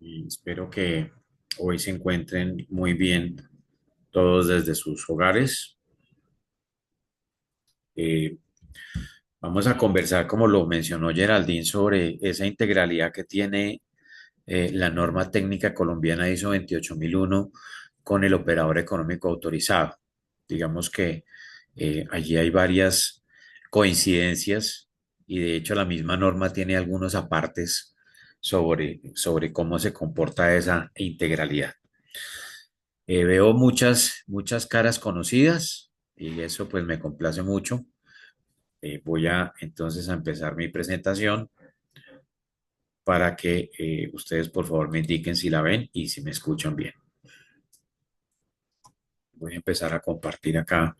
y espero que hoy se encuentren muy bien todos desde sus hogares. Eh, Vamos a conversar, como lo mencionó Geraldine, sobre esa integralidad que tiene la norma técnica colombiana ISO 28001 con el operador económico autorizado. Digamos que allí hay varias coincidencias y de hecho la misma norma tiene algunos apartes sobre cómo se comporta esa integralidad. Veo muchas caras conocidas y eso pues me complace mucho. Voy a entonces a empezar mi presentación para que ustedes por favor me indiquen si la ven y si me escuchan bien. Voy a empezar a compartir acá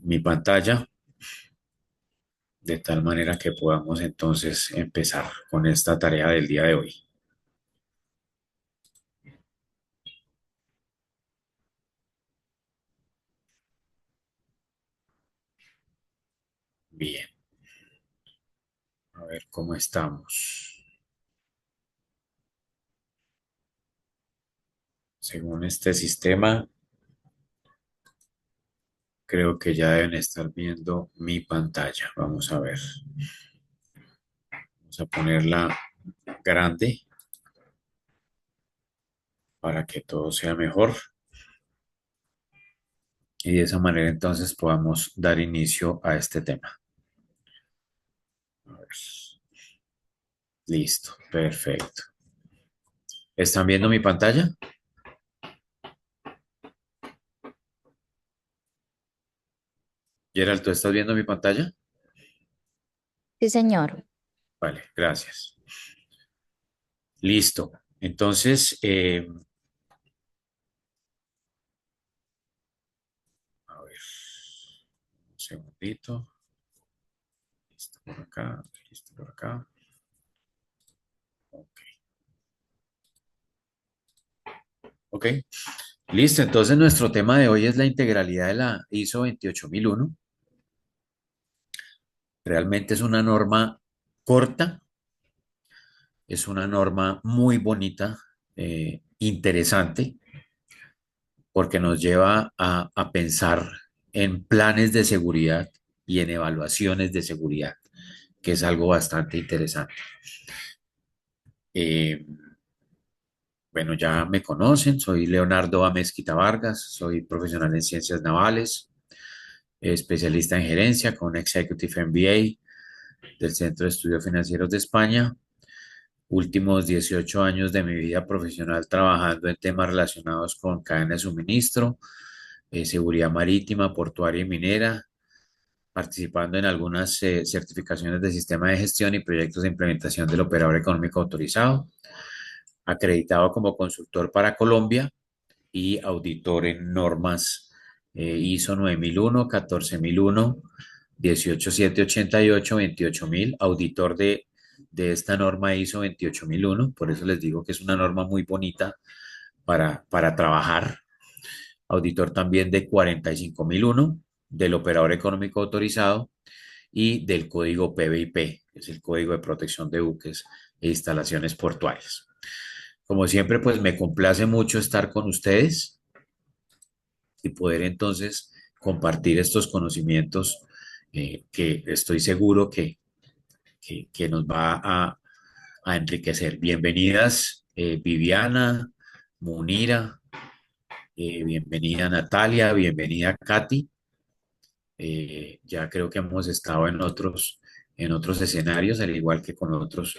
mi pantalla de tal manera que podamos entonces empezar con esta tarea del día de hoy. Bien, a ver cómo estamos. Según este sistema, creo que ya deben estar viendo mi pantalla. Vamos a ver. Vamos a ponerla grande para que todo sea mejor y de esa manera entonces podamos dar inicio a este tema. A ver. Listo, perfecto. ¿Están viendo mi pantalla? Gerald, ¿tú estás viendo mi pantalla? Sí, señor. Vale, gracias. Listo. Entonces, a ver, un segundito. Listo por acá, listo por acá. Ok, ok. Listo. Entonces, nuestro tema de hoy es la integralidad de la ISO 28001. Realmente es una norma corta, es una norma muy bonita, interesante, porque nos lleva a pensar en planes de seguridad y en evaluaciones de seguridad, que es algo bastante interesante. Eh, bueno, ya me conocen, soy Leonardo Amezquita Vargas, soy profesional en ciencias navales, especialista en gerencia con Executive MBA del Centro de Estudios Financieros de España. Últimos 18 años de mi vida profesional trabajando en temas relacionados con cadena de suministro, seguridad marítima, portuaria y minera, participando en algunas certificaciones de sistema de gestión y proyectos de implementación del operador económico autorizado, acreditado como consultor para Colombia y auditor en normas ISO 9001, 14001, 18788, 28000, auditor de esta norma ISO 28001. Por eso les digo que es una norma muy bonita para trabajar. Auditor también de 45001, del operador económico autorizado y del código PBIP, que es el Código de Protección de Buques e Instalaciones Portuarias. Como siempre, pues me complace mucho estar con ustedes y poder entonces compartir estos conocimientos que estoy seguro que nos va a enriquecer. Bienvenidas, Viviana, Munira, bienvenida Natalia, bienvenida Katy. Ya creo que hemos estado en otros escenarios, al igual que con otros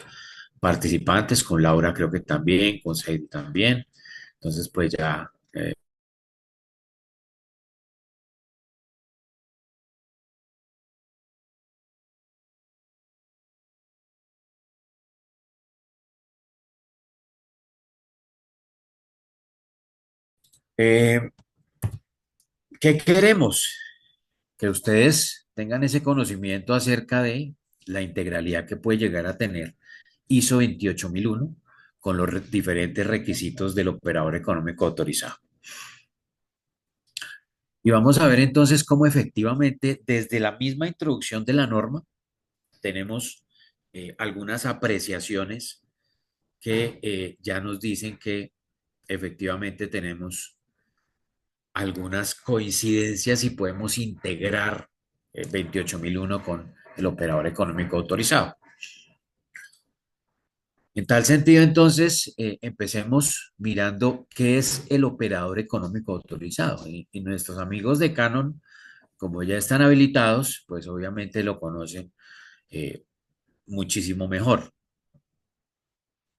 participantes, con Laura creo que también, con Said también. Entonces, pues ya eh, ¿qué queremos? Que ustedes tengan ese conocimiento acerca de la integralidad que puede llegar a tener ISO 28001 con los diferentes requisitos del operador económico autorizado. Y vamos a ver entonces cómo efectivamente desde la misma introducción de la norma tenemos algunas apreciaciones que ya nos dicen que efectivamente tenemos algunas coincidencias y podemos integrar 28001 con el operador económico autorizado. En tal sentido, entonces, empecemos mirando qué es el operador económico autorizado. Y nuestros amigos de Canon, como ya están habilitados, pues obviamente lo conocen eh, muchísimo mejor.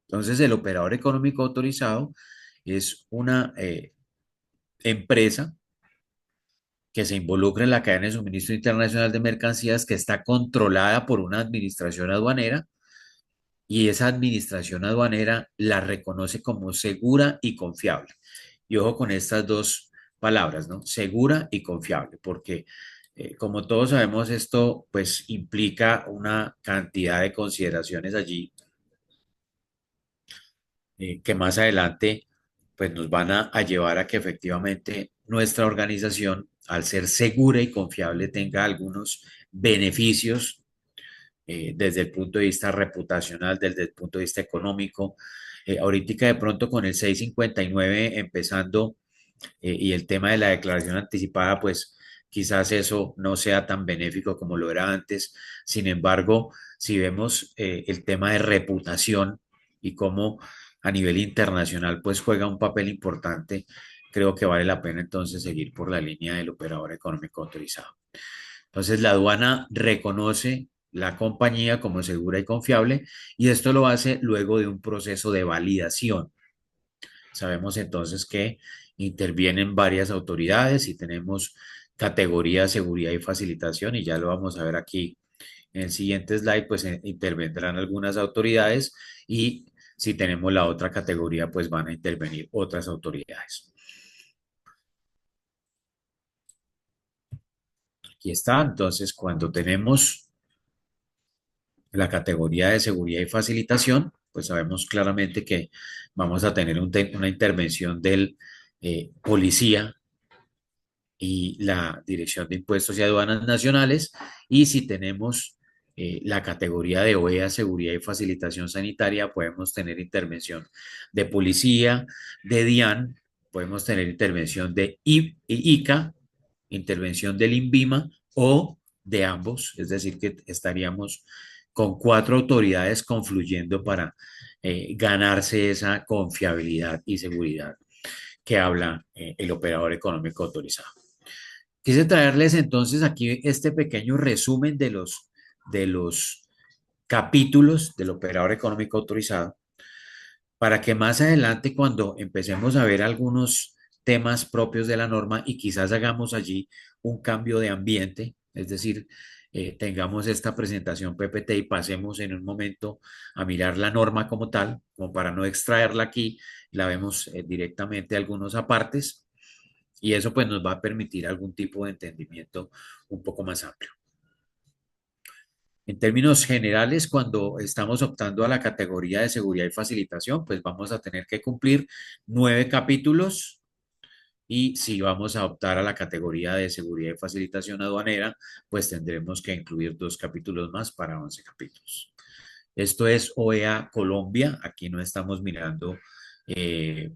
Entonces, el operador económico autorizado es una empresa que se involucra en la cadena de suministro internacional de mercancías que está controlada por una administración aduanera y esa administración aduanera la reconoce como segura y confiable. Y ojo con estas dos palabras, ¿no? Segura y confiable, porque como todos sabemos, esto pues implica una cantidad de consideraciones allí que más adelante pues nos van a llevar a que efectivamente nuestra organización, al ser segura y confiable, tenga algunos beneficios desde el punto de vista reputacional, desde el punto de vista económico. Ahorita de pronto con el 659 empezando y el tema de la declaración anticipada, pues quizás eso no sea tan benéfico como lo era antes. Sin embargo, si vemos el tema de reputación y cómo a nivel internacional pues juega un papel importante, creo que vale la pena entonces seguir por la línea del operador económico autorizado. Entonces la aduana reconoce la compañía como segura y confiable y esto lo hace luego de un proceso de validación. Sabemos entonces que intervienen varias autoridades y tenemos categoría de seguridad y facilitación y ya lo vamos a ver aquí en el siguiente slide, pues intervendrán algunas autoridades y si tenemos la otra categoría, pues van a intervenir otras autoridades. Aquí está, entonces cuando tenemos la categoría de seguridad y facilitación, pues sabemos claramente que vamos a tener una intervención del policía y la Dirección de Impuestos y Aduanas Nacionales. Y si tenemos la categoría de OEA, Seguridad y Facilitación Sanitaria, podemos tener intervención de policía, de DIAN, podemos tener intervención de ICA, intervención del INVIMA o de ambos, es decir, que estaríamos con cuatro autoridades confluyendo para ganarse esa confiabilidad y seguridad que habla el operador económico autorizado. Quise traerles entonces aquí este pequeño resumen de los capítulos del operador económico autorizado para que más adelante cuando empecemos a ver algunos temas propios de la norma y quizás hagamos allí un cambio de ambiente, es decir, tengamos esta presentación PPT y pasemos en un momento a mirar la norma como tal, como para no extraerla aquí, la vemos directamente algunos apartes y eso pues nos va a permitir algún tipo de entendimiento un poco más amplio. En términos generales, cuando estamos optando a la categoría de seguridad y facilitación, pues vamos a tener que cumplir 9 capítulos y si vamos a optar a la categoría de seguridad y facilitación aduanera, pues tendremos que incluir 2 capítulos más para 11 capítulos. Esto es OEA Colombia, aquí no estamos mirando eh,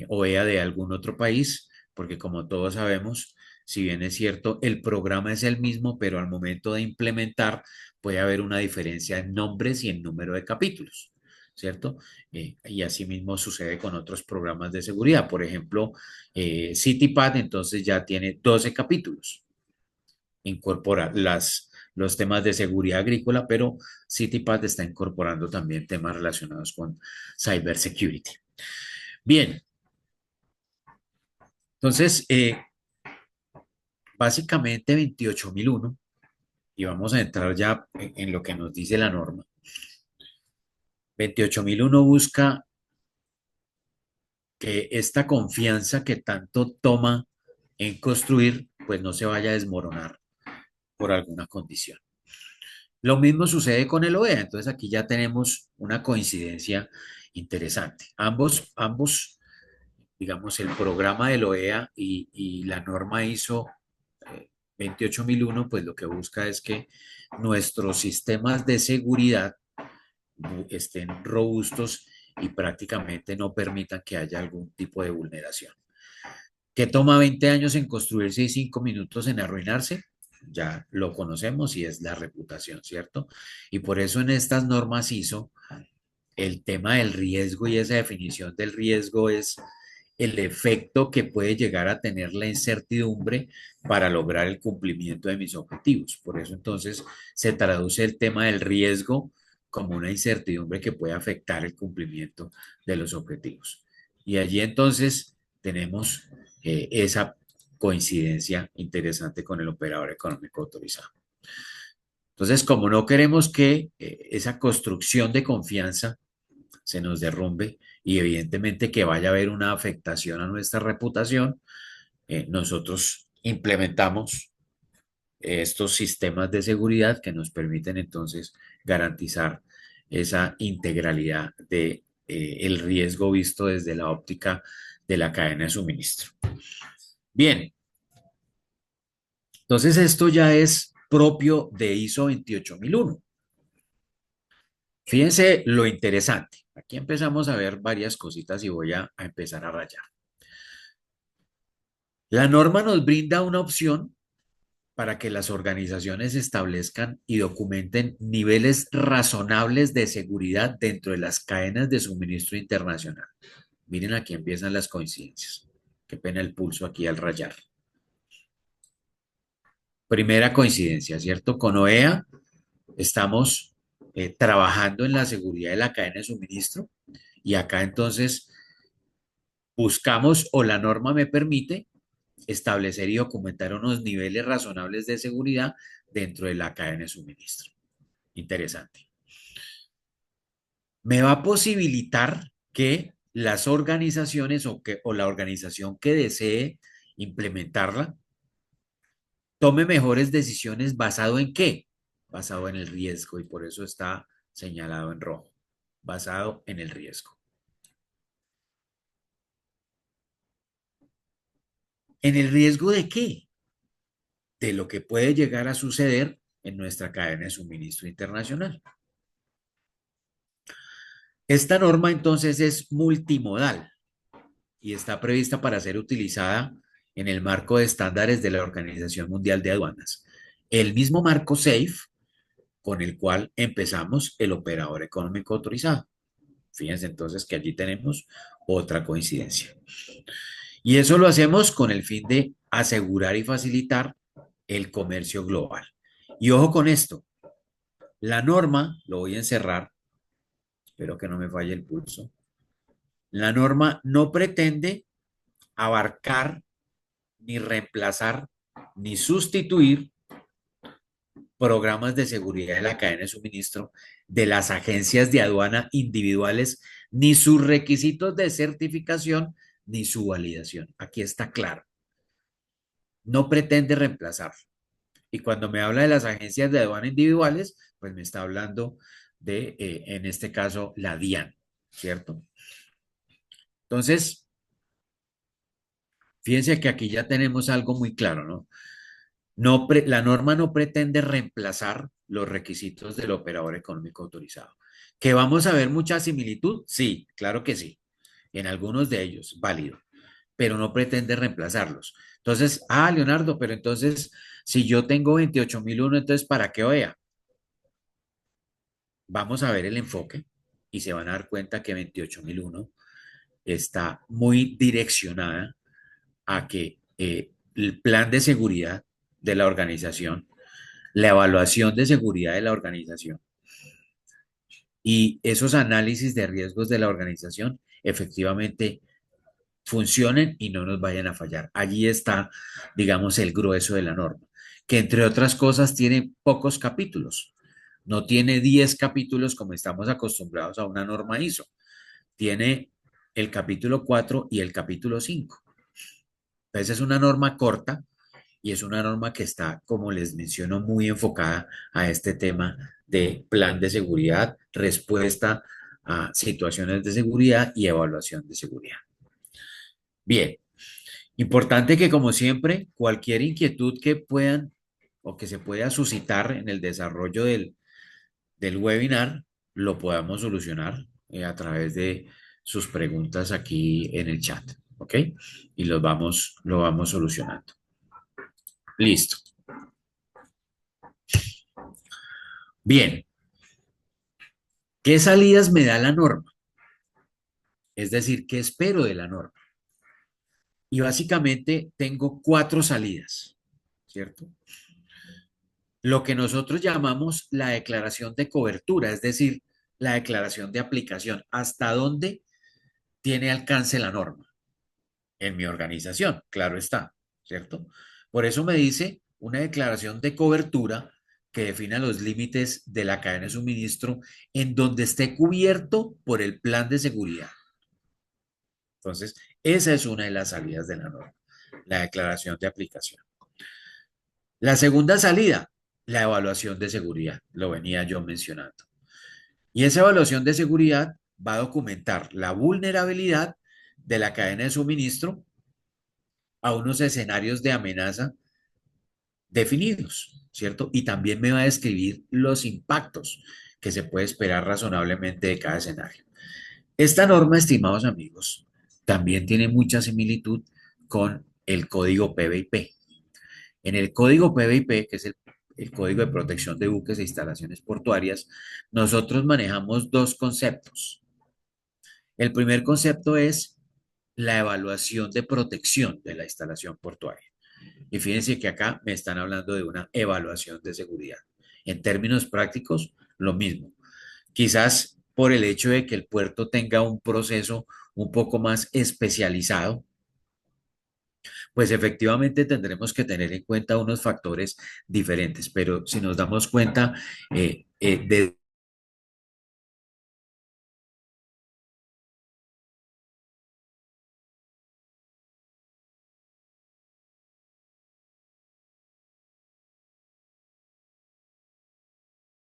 OEA de algún otro país, porque como todos sabemos, si bien es cierto, el programa es el mismo, pero al momento de implementar puede haber una diferencia en nombres y en número de capítulos, ¿cierto? Y asimismo sucede con otros programas de seguridad. Por ejemplo, CityPad entonces ya tiene 12 capítulos. Incorpora los temas de seguridad agrícola, pero CityPad está incorporando también temas relacionados con cybersecurity. Bien, entonces, básicamente 28001, y vamos a entrar ya en lo que nos dice la norma. 28001 busca que esta confianza que tanto toma en construir, pues no se vaya a desmoronar por alguna condición. Lo mismo sucede con el OEA, entonces aquí ya tenemos una coincidencia interesante. Ambos, digamos, el programa del OEA y la norma ISO 28001, pues lo que busca es que nuestros sistemas de seguridad estén robustos y prácticamente no permitan que haya algún tipo de vulneración. ¿Que toma 20 años en construirse y 5 minutos en arruinarse? Ya lo conocemos y es la reputación, ¿cierto? Y por eso en estas normas ISO, el tema del riesgo y esa definición del riesgo es el efecto que puede llegar a tener la incertidumbre para lograr el cumplimiento de mis objetivos. Por eso entonces se traduce el tema del riesgo como una incertidumbre que puede afectar el cumplimiento de los objetivos. Y allí entonces tenemos esa coincidencia interesante con el operador económico autorizado. Entonces, como no queremos que esa construcción de confianza se nos derrumbe y evidentemente que vaya a haber una afectación a nuestra reputación, nosotros implementamos estos sistemas de seguridad que nos permiten entonces garantizar esa integralidad de el riesgo visto desde la óptica de la cadena de suministro. Bien, entonces esto ya es propio de ISO 28001. Fíjense lo interesante. Aquí empezamos a ver varias cositas y voy a empezar a rayar. La norma nos brinda una opción para que las organizaciones establezcan y documenten niveles razonables de seguridad dentro de las cadenas de suministro internacional. Miren, aquí empiezan las coincidencias. Qué pena el pulso aquí al rayar. Primera coincidencia, ¿cierto? Con OEA estamos trabajando en la seguridad de la cadena de suministro y acá entonces buscamos o la norma me permite establecer y documentar unos niveles razonables de seguridad dentro de la cadena de suministro. Interesante. Me va a posibilitar que las organizaciones o la organización que desee implementarla tome mejores decisiones basado en qué? Basado en el riesgo y por eso está señalado en rojo. Basado en el riesgo. ¿En el riesgo de qué? De lo que puede llegar a suceder en nuestra cadena de suministro internacional. Esta norma entonces es multimodal y está prevista para ser utilizada en el marco de estándares de la Organización Mundial de Aduanas. El mismo marco SAFE con el cual empezamos el operador económico autorizado. Fíjense entonces que allí tenemos otra coincidencia. Y eso lo hacemos con el fin de asegurar y facilitar el comercio global. Y ojo con esto, la norma, lo voy a encerrar, espero que no me falle el pulso, la norma no pretende abarcar, ni reemplazar, ni sustituir programas de seguridad de la cadena de suministro de las agencias de aduana individuales, ni sus requisitos de certificación, ni su validación. Aquí está claro. No pretende reemplazar. Y cuando me habla de las agencias de aduana individuales, pues me está hablando de, en este caso, la DIAN, ¿cierto? Entonces, fíjense que aquí ya tenemos algo muy claro, ¿no? La norma no pretende reemplazar los requisitos del operador económico autorizado. ¿Que vamos a ver mucha similitud? Sí, claro que sí. En algunos de ellos, válido, pero no pretende reemplazarlos. Entonces, Leonardo, pero entonces, si yo tengo 28001, entonces, ¿para qué OEA? Vamos a ver el enfoque y se van a dar cuenta que 28001 está muy direccionada a que el plan de seguridad de la organización, la evaluación de seguridad de la organización y esos análisis de riesgos de la organización efectivamente funcionen y no nos vayan a fallar. Allí está, digamos, el grueso de la norma, que entre otras cosas tiene pocos capítulos. No tiene 10 capítulos como estamos acostumbrados a una norma ISO. Tiene el capítulo 4 y el capítulo 5. Entonces es una norma corta y es una norma que está, como les menciono, muy enfocada a este tema de plan de seguridad, respuesta a situaciones de seguridad y evaluación de seguridad. Bien, importante que como siempre, cualquier inquietud que puedan o que se pueda suscitar en el desarrollo del webinar, lo podamos solucionar a través de sus preguntas aquí en el chat, ¿ok? Y lo vamos solucionando. Listo. Bien, ¿qué salidas me da la norma? Es decir, ¿qué espero de la norma? Y básicamente tengo cuatro salidas, ¿cierto? Lo que nosotros llamamos la declaración de cobertura, es decir, la declaración de aplicación, hasta dónde tiene alcance la norma en mi organización, claro está, ¿cierto? Por eso me dice una declaración de cobertura que defina los límites de la cadena de suministro en donde esté cubierto por el plan de seguridad. Entonces, esa es una de las salidas de la norma, la declaración de aplicación. La segunda salida, la evaluación de seguridad, lo venía yo mencionando. Y esa evaluación de seguridad va a documentar la vulnerabilidad de la cadena de suministro a unos escenarios de amenaza definidos, ¿cierto? Y también me va a describir los impactos que se puede esperar razonablemente de cada escenario. Esta norma, estimados amigos, también tiene mucha similitud con el código PBIP. En el código PBIP, que es el Código de Protección de Buques e Instalaciones Portuarias, nosotros manejamos dos conceptos. El primer concepto es la evaluación de protección de la instalación portuaria. Y fíjense que acá me están hablando de una evaluación de seguridad. En términos prácticos, lo mismo. Quizás por el hecho de que el puerto tenga un proceso un poco más especializado, pues efectivamente tendremos que tener en cuenta unos factores diferentes, pero si nos damos cuenta de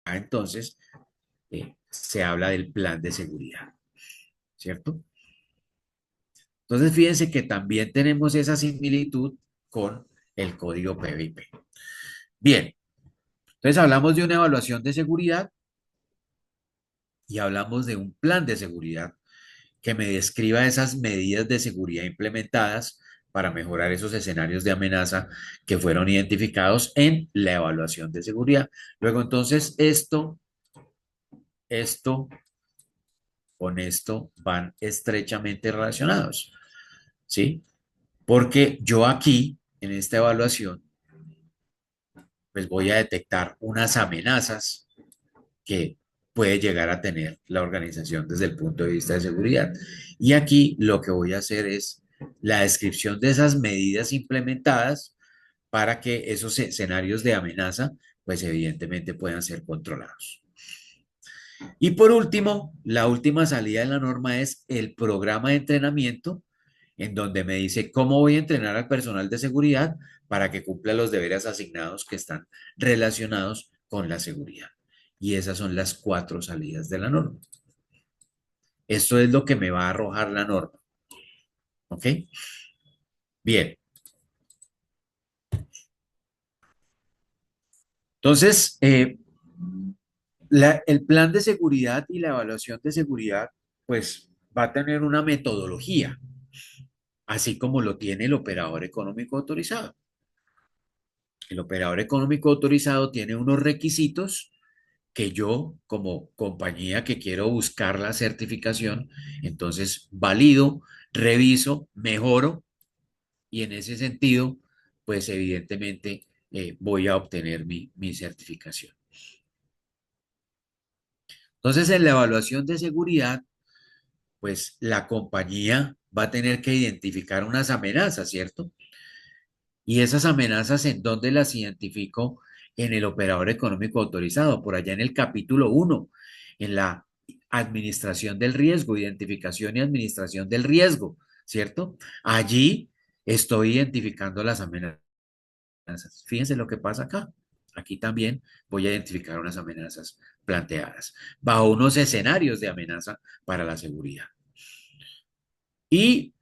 entonces se habla del plan de seguridad, ¿cierto? Entonces fíjense que también tenemos esa similitud con el código PBIP. Bien, entonces hablamos de una evaluación de seguridad y hablamos de un plan de seguridad que me describa esas medidas de seguridad implementadas para mejorar esos escenarios de amenaza que fueron identificados en la evaluación de seguridad. Luego, entonces, esto con esto van estrechamente relacionados, ¿sí? Porque yo aquí, en esta evaluación, pues voy a detectar unas amenazas que puede llegar a tener la organización desde el punto de vista de seguridad. Y aquí lo que voy a hacer es la descripción de esas medidas implementadas para que esos escenarios de amenaza, pues evidentemente puedan ser controlados. Y por último, la última salida de la norma es el programa de entrenamiento, en donde me dice cómo voy a entrenar al personal de seguridad para que cumpla los deberes asignados que están relacionados con la seguridad. Y esas son las cuatro salidas de la norma. Esto es lo que me va a arrojar la norma. ¿Ok? Bien. Entonces, el plan de seguridad y la evaluación de seguridad, pues va a tener una metodología, así como lo tiene el operador económico autorizado. El operador económico autorizado tiene unos requisitos que yo, como compañía que quiero buscar la certificación, entonces valido, reviso, mejoro y en ese sentido, pues evidentemente voy a obtener mi certificación. Entonces, en la evaluación de seguridad, pues la compañía va a tener que identificar unas amenazas, ¿cierto? Y esas amenazas, ¿en dónde las identifico? En el operador económico autorizado, por allá en el capítulo 1, en la administración del riesgo, identificación y administración del riesgo, ¿cierto? Allí estoy identificando las amenazas. Fíjense lo que pasa acá. Aquí también voy a identificar unas amenazas planteadas bajo unos escenarios de amenaza para la seguridad. Y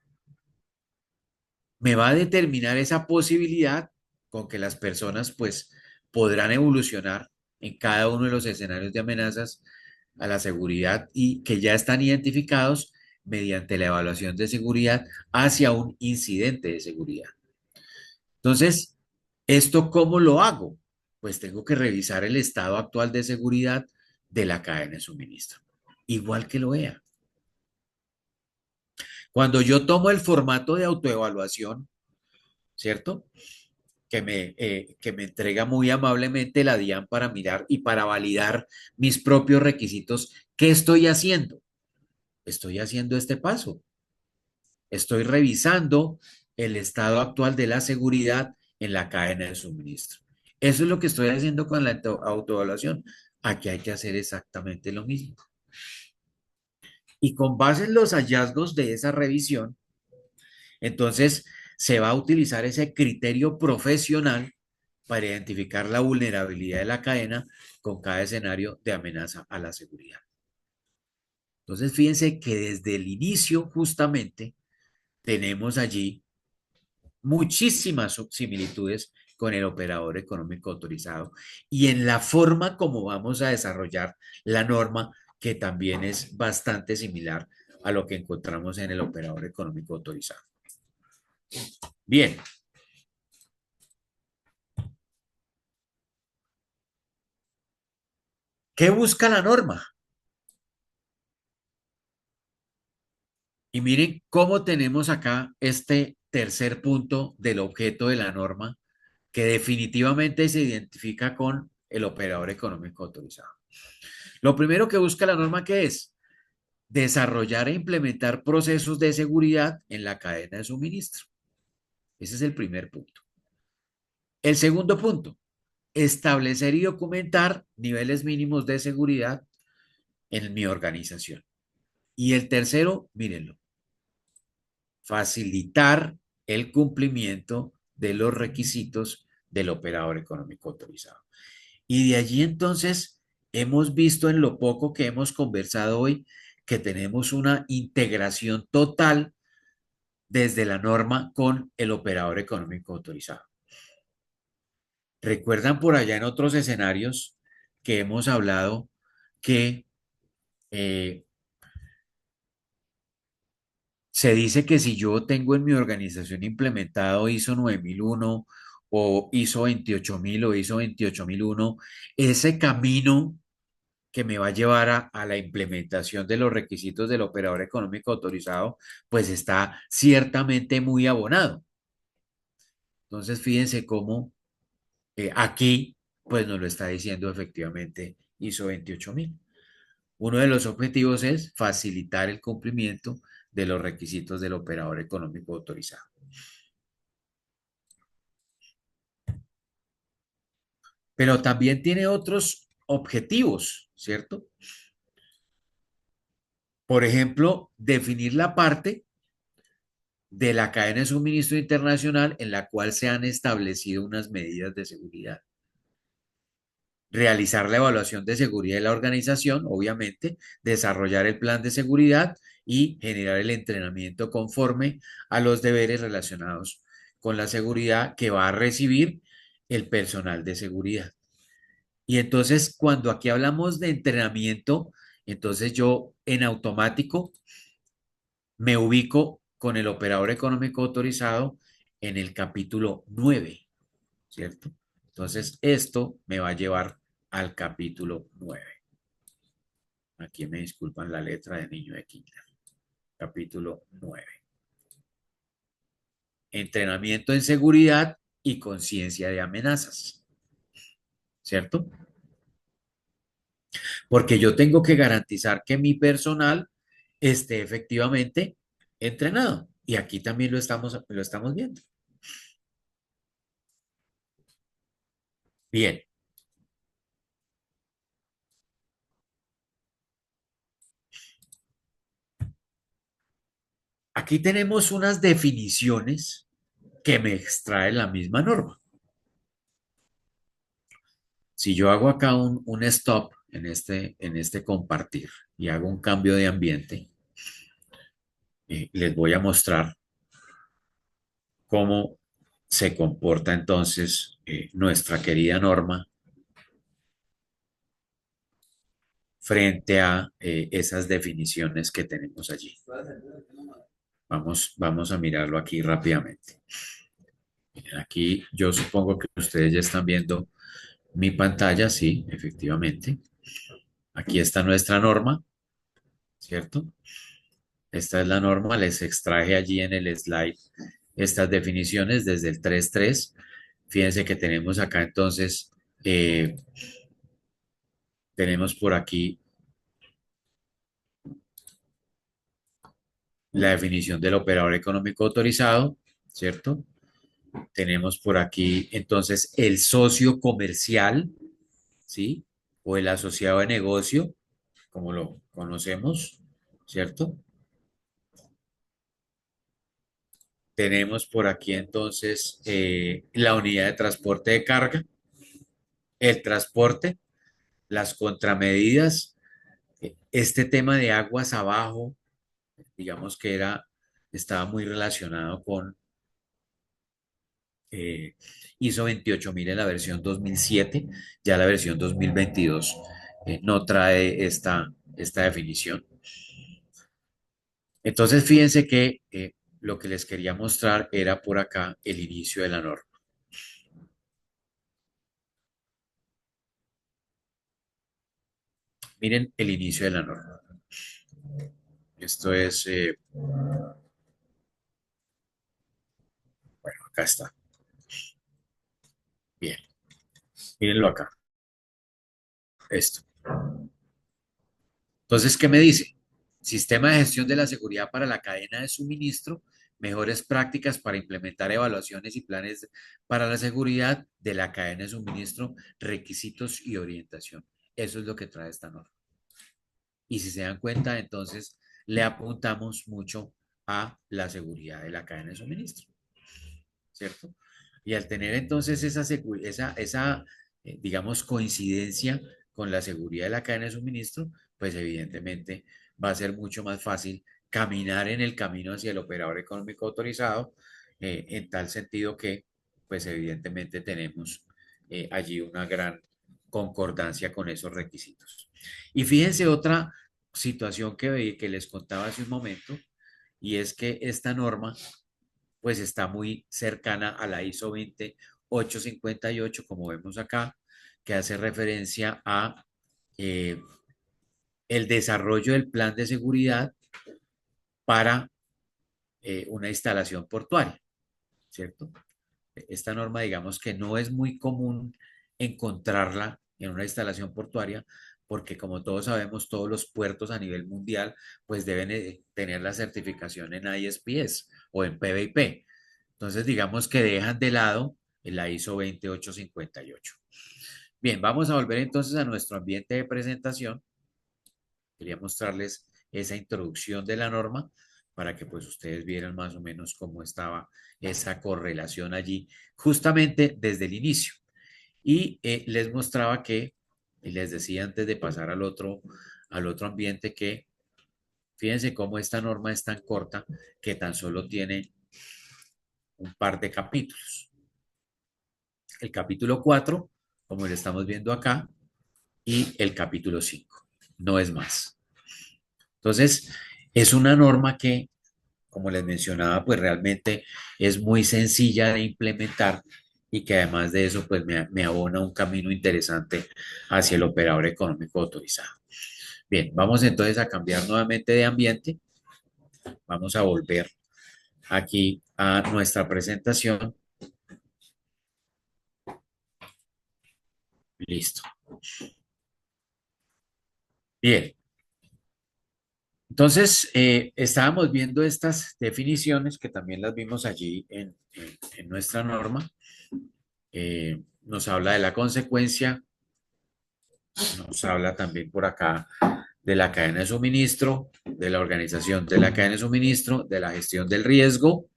me va a determinar esa posibilidad con que las personas pues podrán evolucionar en cada uno de los escenarios de amenazas a la seguridad y que ya están identificados mediante la evaluación de seguridad hacia un incidente de seguridad. Entonces, ¿esto cómo lo hago? Pues tengo que revisar el estado actual de seguridad de la cadena de suministro, igual que lo vea. Cuando yo tomo el formato de autoevaluación, ¿cierto? Que me entrega muy amablemente la DIAN para mirar y para validar mis propios requisitos, ¿qué estoy haciendo? Estoy haciendo este paso. Estoy revisando el estado actual de la seguridad en la cadena de suministro. Eso es lo que estoy haciendo con la autoevaluación. Aquí hay que hacer exactamente lo mismo. Y con base en los hallazgos de esa revisión, entonces se va a utilizar ese criterio profesional para identificar la vulnerabilidad de la cadena con cada escenario de amenaza a la seguridad. Entonces, fíjense que desde el inicio justamente tenemos allí muchísimas similitudes con el operador económico autorizado y en la forma como vamos a desarrollar la norma, que también es bastante similar a lo que encontramos en el operador económico autorizado. Bien, ¿qué busca la norma? Y miren cómo tenemos acá este tercer punto del objeto de la norma que definitivamente se identifica con el operador económico autorizado. Lo primero que busca la norma, ¿qué es? Desarrollar e implementar procesos de seguridad en la cadena de suministro. Ese es el primer punto. El segundo punto, establecer y documentar niveles mínimos de seguridad en mi organización. Y el tercero, mírenlo, facilitar el cumplimiento de los requisitos del operador económico autorizado. Y de allí entonces hemos visto en lo poco que hemos conversado hoy que tenemos una integración total desde la norma con el operador económico autorizado. Recuerdan por allá en otros escenarios que hemos hablado que eh, se dice que si yo tengo en mi organización implementado ISO 9001 o ISO 28000 o ISO 28001, ese camino que me va a llevar a la implementación de los requisitos del operador económico autorizado, pues está ciertamente muy abonado. Entonces, fíjense cómo aquí, pues nos lo está diciendo efectivamente ISO 28000. Uno de los objetivos es facilitar el cumplimiento de los requisitos del operador económico autorizado. Pero también tiene otros objetivos, ¿cierto? Por ejemplo, definir la parte de la cadena de suministro internacional en la cual se han establecido unas medidas de seguridad. Realizar la evaluación de seguridad de la organización, obviamente, desarrollar el plan de seguridad y generar el entrenamiento conforme a los deberes relacionados con la seguridad que va a recibir el personal de seguridad. Y entonces, cuando aquí hablamos de entrenamiento, entonces yo en automático me ubico con el operador económico autorizado en el capítulo 9, ¿cierto? Entonces, esto me va a llevar al capítulo 9. Aquí me disculpan la letra de niño de kinder. Capítulo 9. Entrenamiento en seguridad y conciencia de amenazas, ¿cierto? Porque yo tengo que garantizar que mi personal esté efectivamente entrenado. Y aquí también lo estamos viendo. Bien, aquí tenemos unas definiciones que me extrae la misma norma. Si yo hago acá un stop en este compartir y hago un cambio de ambiente, les voy a mostrar cómo se comporta entonces nuestra querida norma frente a esas definiciones que tenemos allí. Vamos a mirarlo aquí rápidamente. Miren, aquí yo supongo que ustedes ya están viendo mi pantalla, sí, efectivamente. Aquí está nuestra norma, ¿cierto? Esta es la norma, les extraje allí en el slide estas definiciones desde el 3.3. Fíjense que tenemos acá entonces, eh, tenemos por aquí la definición del operador económico autorizado, ¿cierto? Tenemos por aquí entonces el socio comercial, ¿sí? O el asociado de negocio, como lo conocemos, ¿cierto? Tenemos por aquí entonces la unidad de transporte de carga, el transporte, las contramedidas, este tema de aguas abajo, digamos que estaba muy relacionado con eh, ISO 28000 en la versión 2007, ya la versión 2022 no trae esta definición. Entonces, fíjense que lo que les quería mostrar era por acá el inicio de la norma. Miren el inicio de la norma. Esto es, bueno, acá está. Bien, mírenlo acá. Esto. Entonces, ¿qué me dice? Sistema de gestión de la seguridad para la cadena de suministro, mejores prácticas para implementar evaluaciones y planes para la seguridad de la cadena de suministro, requisitos y orientación. Eso es lo que trae esta norma. Y si se dan cuenta, entonces le apuntamos mucho a la seguridad de la cadena de suministro, ¿cierto? Y al tener entonces esa digamos, coincidencia con la seguridad de la cadena de suministro, pues evidentemente va a ser mucho más fácil caminar en el camino hacia el operador económico autorizado, en tal sentido que, pues evidentemente tenemos allí una gran concordancia con esos requisitos. Y fíjense otra situación que les contaba hace un momento, y es que esta norma pues está muy cercana a la ISO 20858, como vemos acá, que hace referencia a eh, el desarrollo del plan de seguridad para una instalación portuaria, ¿cierto? Esta norma, digamos que no es muy común encontrarla en una instalación portuaria, porque como todos sabemos, todos los puertos a nivel mundial, pues deben tener la certificación en ISPS o en PBIP. Entonces, digamos que dejan de lado la ISO 20858. Bien, vamos a volver entonces a nuestro ambiente de presentación. Quería mostrarles esa introducción de la norma para que pues ustedes vieran más o menos cómo estaba esa correlación allí, justamente desde el inicio. Y les mostraba que, y les decía antes de pasar al otro ambiente que, fíjense cómo esta norma es tan corta que tan solo tiene un par de capítulos. El capítulo 4, como lo estamos viendo acá, y el capítulo 5. No es más. Entonces, es una norma que, como les mencionaba, pues realmente es muy sencilla de implementar y que además de eso, pues me abona un camino interesante hacia el operador económico autorizado. Bien, vamos entonces a cambiar nuevamente de ambiente. Vamos a volver aquí a nuestra presentación. Listo. Bien, entonces, estábamos viendo estas definiciones que también las vimos allí en nuestra norma. Nos habla de la consecuencia, nos habla también por acá de la cadena de suministro, de la organización de la cadena de suministro, de la gestión del riesgo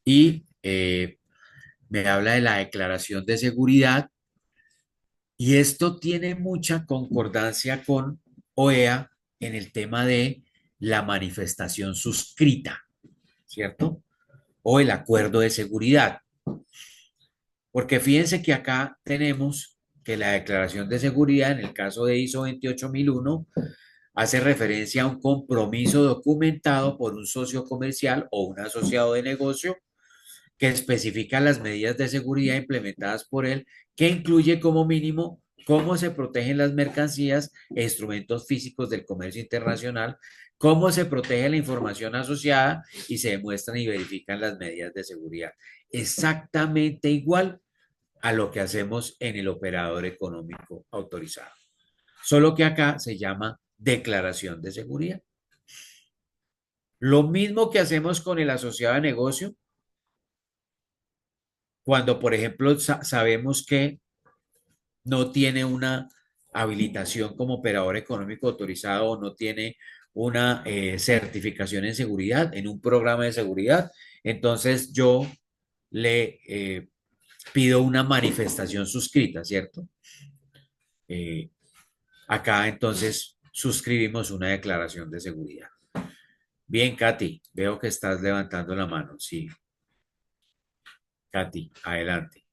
y me habla de la declaración de seguridad. Y esto tiene mucha concordancia con OEA en el tema de la manifestación suscrita, ¿cierto? O el acuerdo de seguridad. Porque fíjense que acá tenemos que la declaración de seguridad, en el caso de ISO 28001, hace referencia a un compromiso documentado por un socio comercial o un asociado de negocio que especifica las medidas de seguridad implementadas por él, que incluye como mínimo cómo se protegen las mercancías e instrumentos físicos del comercio internacional, cómo se protege la información asociada y se demuestran y verifican las medidas de seguridad. Exactamente igual a lo que hacemos en el operador económico autorizado. Solo que acá se llama declaración de seguridad. Lo mismo que hacemos con el asociado de negocio, cuando, por ejemplo, sabemos que no tiene una habilitación como operador económico autorizado o no tiene una certificación en seguridad, en un programa de seguridad, entonces yo le pido una manifestación suscrita, ¿cierto? Eh, Acá entonces suscribimos una declaración de seguridad. Bien, Katy, veo que estás levantando la mano. Sí, Katy, adelante.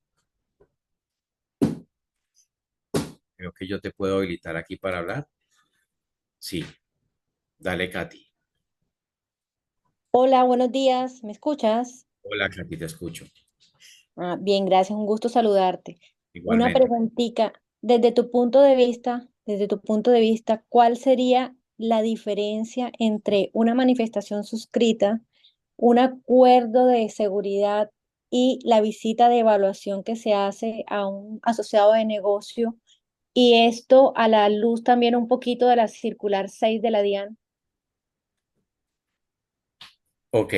Creo que yo te puedo habilitar aquí para hablar. Sí, dale, Katy. Hola, buenos días. ¿Me escuchas? Hola, Katy, te escucho. Bien, gracias. Un gusto saludarte. Una Igualmente. preguntita. Desde tu punto de vista, ¿cuál sería la diferencia entre una manifestación suscrita, un acuerdo de seguridad y la visita de evaluación que se hace a un asociado de negocio? Y esto a la luz también un poquito de la circular 6 de la DIAN. Ok,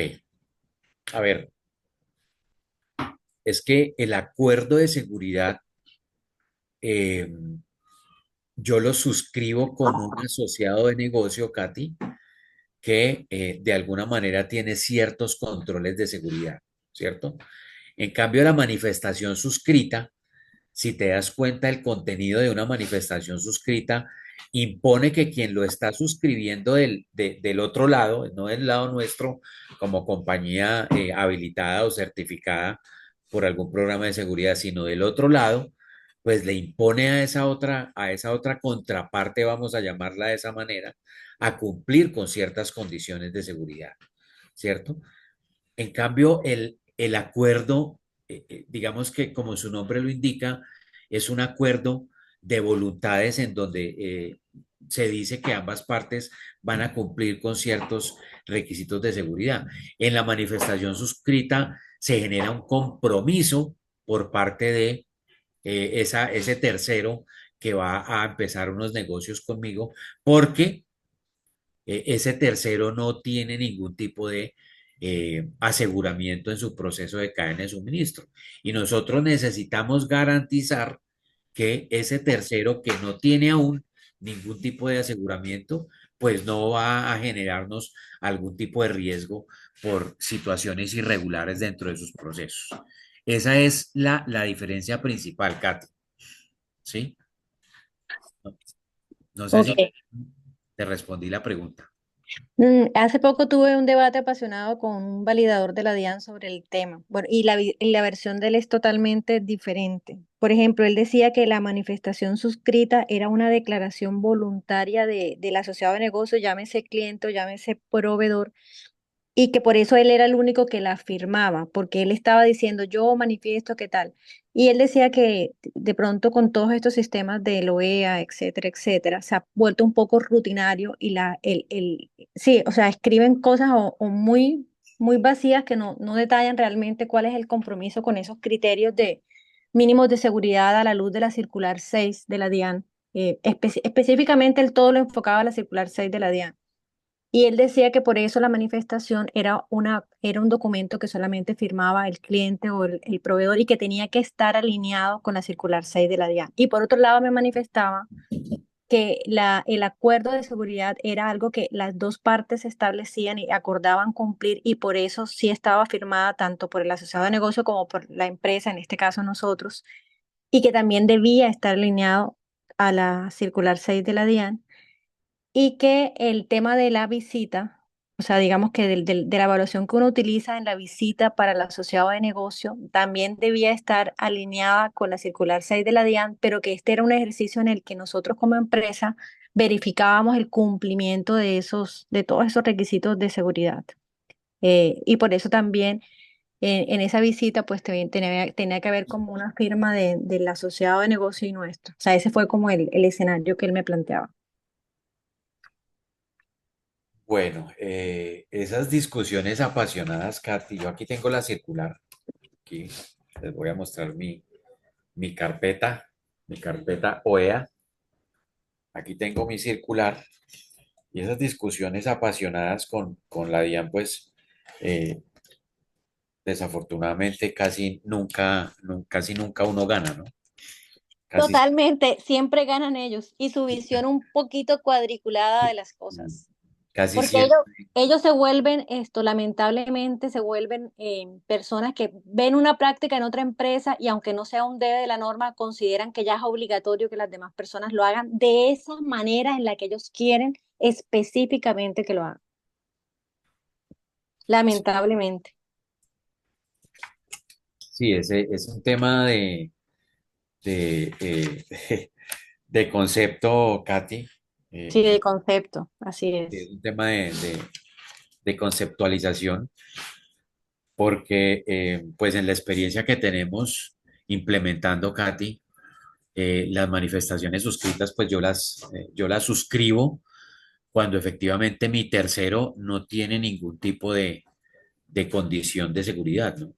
a ver, es que el acuerdo de seguridad eh, yo lo suscribo con un asociado de negocio, Katy, que de alguna manera tiene ciertos controles de seguridad, ¿cierto? En cambio, la manifestación suscrita, si te das cuenta, el contenido de una manifestación suscrita impone que quien lo está suscribiendo del otro lado, no del lado nuestro, como compañía habilitada o certificada por algún programa de seguridad, sino del otro lado, pues le impone a esa otra contraparte, vamos a llamarla de esa manera, a cumplir con ciertas condiciones de seguridad, ¿cierto? En cambio, el acuerdo, digamos que como su nombre lo indica, es un acuerdo de voluntades en donde se dice que ambas partes van a cumplir con ciertos requisitos de seguridad. En la manifestación suscrita se genera un compromiso por parte de ese tercero que va a empezar unos negocios conmigo, porque ese tercero no tiene ningún tipo de aseguramiento en su proceso de cadena de suministro. Y nosotros necesitamos garantizar que ese tercero que no tiene aún ningún tipo de aseguramiento, pues no va a generarnos algún tipo de riesgo por situaciones irregulares dentro de sus procesos. Esa es la diferencia principal, Katy. ¿Sí? No, no sé Ok. si te respondí la pregunta. Hace poco tuve un debate apasionado con un validador de la DIAN sobre el tema. Bueno, y la versión de él es totalmente diferente. Por ejemplo, él decía que la manifestación suscrita era una declaración voluntaria del asociado de negocio, llámese cliente o llámese proveedor, y que por eso él era el único que la firmaba, porque él estaba diciendo, yo manifiesto qué tal. Y él decía que de pronto con todos estos sistemas de OEA, etcétera, etcétera, se ha vuelto un poco rutinario y sí, o sea, escriben cosas o muy, muy vacías que no detallan realmente cuál es el compromiso con esos criterios de mínimos de seguridad a la luz de la circular 6 de la DIAN. Específicamente, él todo lo enfocaba a la circular 6 de la DIAN. Y él decía que por eso la manifestación era un documento que solamente firmaba el cliente o el proveedor y que tenía que estar alineado con la circular 6 de la DIAN. Y por otro lado me manifestaba que el acuerdo de seguridad era algo que las dos partes establecían y acordaban cumplir y por eso sí estaba firmada tanto por el asociado de negocio como por la empresa, en este caso nosotros, y que también debía estar alineado a la circular 6 de la DIAN y que el tema de la visita O sea, digamos que de la evaluación que uno utiliza en la visita para el asociado de negocio también debía estar alineada con la circular 6 de la DIAN, pero que este era un ejercicio en el que nosotros como empresa verificábamos el cumplimiento de todos esos requisitos de seguridad. Y por eso también en esa visita pues tenía que haber como una firma del asociado de negocio y nuestro. O sea, ese fue como el escenario que él me planteaba. Bueno, esas discusiones apasionadas, Katy, yo aquí tengo la circular, aquí les voy a mostrar mi carpeta, mi carpeta OEA, aquí tengo mi circular y esas discusiones apasionadas con la DIAN, pues eh, desafortunadamente casi nunca uno gana, ¿no? Casi, Totalmente, siempre ganan ellos y su visión un poquito cuadriculada de las sí, cosas. casi Porque siempre, ellos se vuelven esto, lamentablemente se vuelven personas que ven una práctica en otra empresa y aunque no sea un debe de la norma, consideran que ya es obligatorio que las demás personas lo hagan de esa manera en la que ellos quieren específicamente que lo hagan. Lamentablemente. sí, ese es un tema de, de concepto, Katy. Sí, Es de concepto, así es es. un tema de conceptualización, porque pues en la experiencia que tenemos implementando, Katy, las manifestaciones suscritas, pues yo las suscribo cuando efectivamente mi tercero no tiene ningún tipo de condición de seguridad, ¿no?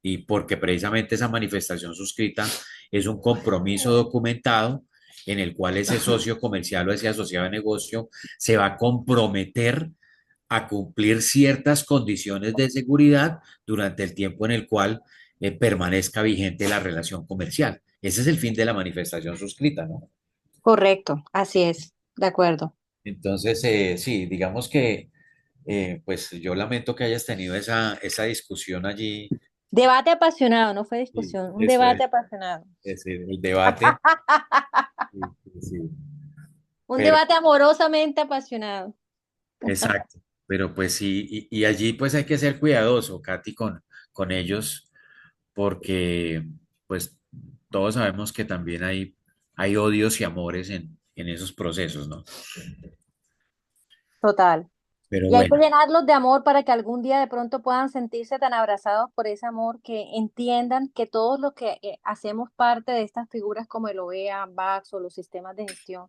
Y porque precisamente esa manifestación suscrita es un compromiso documentado en el cual ese socio comercial o ese asociado de negocio se va a comprometer a cumplir ciertas condiciones de seguridad durante el tiempo en el cual permanezca vigente la relación comercial. Ese es el fin de la manifestación suscrita, ¿no? Correcto, así es. De acuerdo. Entonces, sí, digamos que, pues yo lamento que hayas tenido esa discusión allí. Debate apasionado, no fue Sí, discusión, un eso debate apasionado. es el debate. Sí, sí, sí. Un Pero, debate amorosamente apasionado. exacto, pero pues sí, y allí pues hay que ser cuidadoso, Katy, con ellos, porque pues todos sabemos que también hay odios y amores en esos procesos, ¿no? Total. Pero Y hay que bueno, llenarlos de amor para que algún día de pronto puedan sentirse tan abrazados por ese amor que entiendan que todos los que hacemos parte de estas figuras como el OEA, VAX o los sistemas de gestión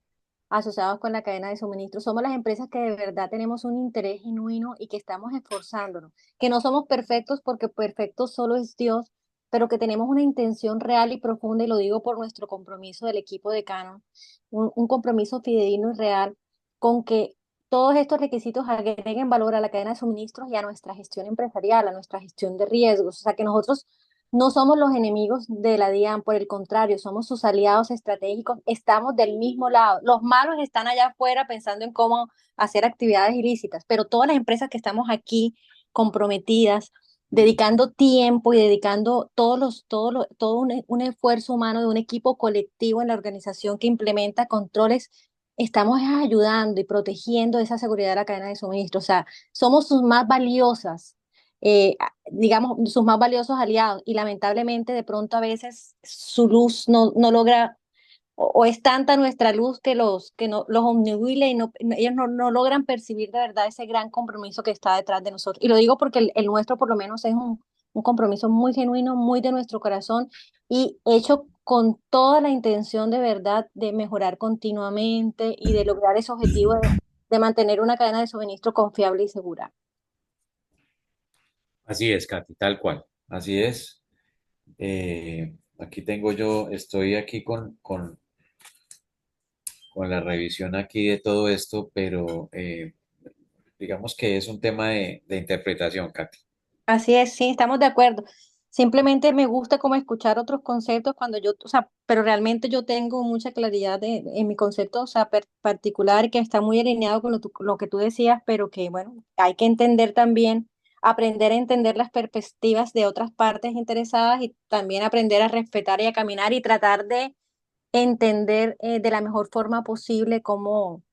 asociados con la cadena de suministro, somos las empresas que de verdad tenemos un interés genuino y que estamos esforzándonos, que no somos perfectos porque perfecto solo es Dios, pero que tenemos una intención real y profunda, y lo digo por nuestro compromiso del equipo de Canon, un compromiso fidedigno y real con que todos estos requisitos agreguen valor a la cadena de suministros y a nuestra gestión empresarial, a nuestra gestión de riesgos. O sea, que nosotros no somos los enemigos de la DIAN, por el contrario, somos sus aliados estratégicos, estamos del mismo lado. Los malos están allá afuera pensando en cómo hacer actividades ilícitas, pero todas las empresas que estamos aquí comprometidas, dedicando tiempo y dedicando todo un esfuerzo humano de un equipo colectivo en la organización que implementa controles, estamos ayudando y protegiendo esa seguridad de la cadena de suministro. O sea, somos sus más valiosas, digamos, sus más valiosos aliados. Y lamentablemente, de pronto a veces su luz no logra, o es tanta nuestra luz que que no, los omnibula y ellos no logran percibir de verdad ese gran compromiso que está detrás de nosotros. Y lo digo porque el nuestro por lo menos es un compromiso muy genuino, muy de nuestro corazón y hecho con toda la intención de verdad de mejorar continuamente y de lograr ese objetivo de mantener una cadena de suministro confiable y segura. así es, Katy, tal cual, así es. Aquí tengo yo, estoy aquí con la revisión aquí de todo esto, pero digamos que es un tema de interpretación, Katy. Así es, sí, estamos de acuerdo. Simplemente me gusta como escuchar otros conceptos cuando yo, o sea, pero realmente yo tengo mucha claridad en mi concepto, o sea, particular que está muy alineado con lo que tú decías, pero que bueno, hay que entender también, aprender a entender las perspectivas de otras partes interesadas y también aprender a respetar y a caminar y tratar de entender de la mejor forma posible cómo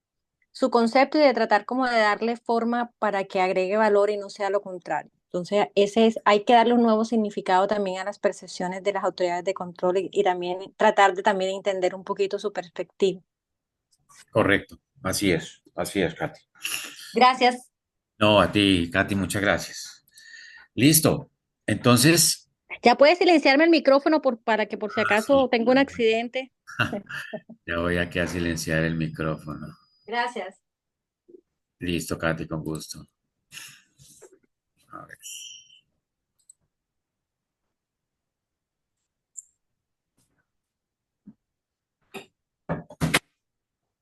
su concepto y de tratar como de darle forma para que agregue valor y no sea lo contrario. Entonces, hay que darle un nuevo significado también a las percepciones de las autoridades de control y también tratar de también entender un poquito su perspectiva. Correcto, así es, Katy. Gracias. No, a ti, Katy, muchas gracias. Listo. Entonces, Ya puedes silenciarme el micrófono para que por si acaso sí, tengo un accidente. ya voy aquí a silenciar el micrófono. Gracias. Listo, Katy, con gusto. A ver.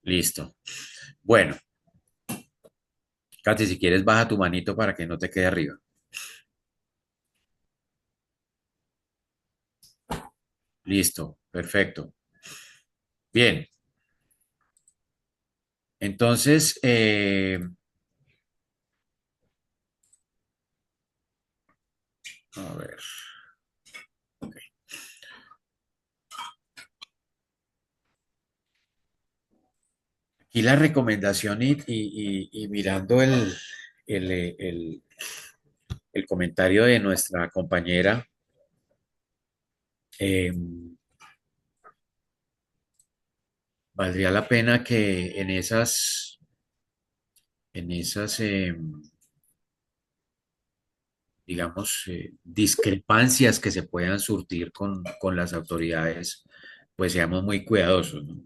Listo. Bueno, Katy, si quieres, baja tu manito para que no te quede arriba. Listo, perfecto. Bien, entonces, a ver. Ok. Aquí la recomendación y mirando el, eh, el- el comentario de nuestra compañera, eh, valdría la pena que en esas, digamos, discrepancias que se puedan surtir con las autoridades, pues seamos muy cuidadosos, ¿no?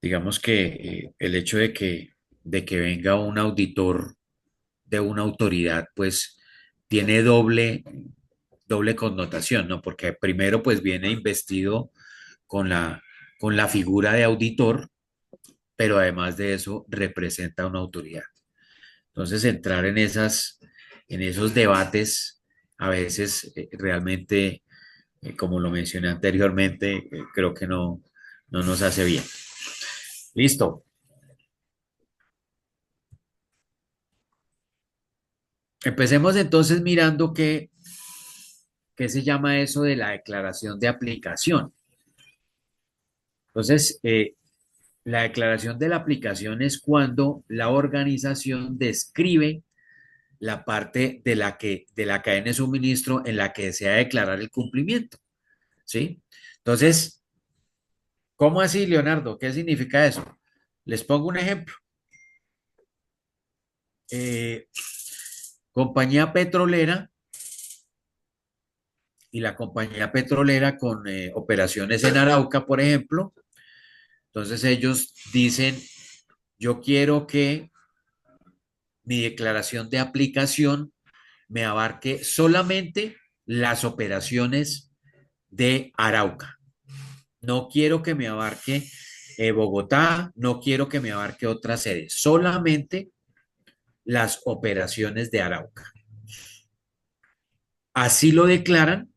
Digamos que el hecho de que venga un auditor de una autoridad, pues tiene doble connotación, ¿no? Porque primero, pues viene investido con la figura de auditor, pero además de eso representa una autoridad. Entonces, entrar en esos debates, a veces realmente, como lo mencioné anteriormente, creo que no nos hace bien. Listo. Empecemos entonces mirando qué se llama eso de la declaración de aplicación. Entonces, la declaración de la aplicación es cuando la organización describe la parte de la cadena de suministro en la que desea declarar el cumplimiento, ¿sí? Entonces, ¿cómo así, Leonardo? ¿Qué significa eso? Les pongo un ejemplo. Eh, Compañía petrolera y la compañía petrolera con operaciones en Arauca, por ejemplo. Entonces ellos dicen, yo quiero que mi declaración de aplicación me abarque solamente las operaciones de Arauca. No quiero que me abarque Bogotá, no quiero que me abarque otra sede, solamente las operaciones de Arauca. Así lo declaran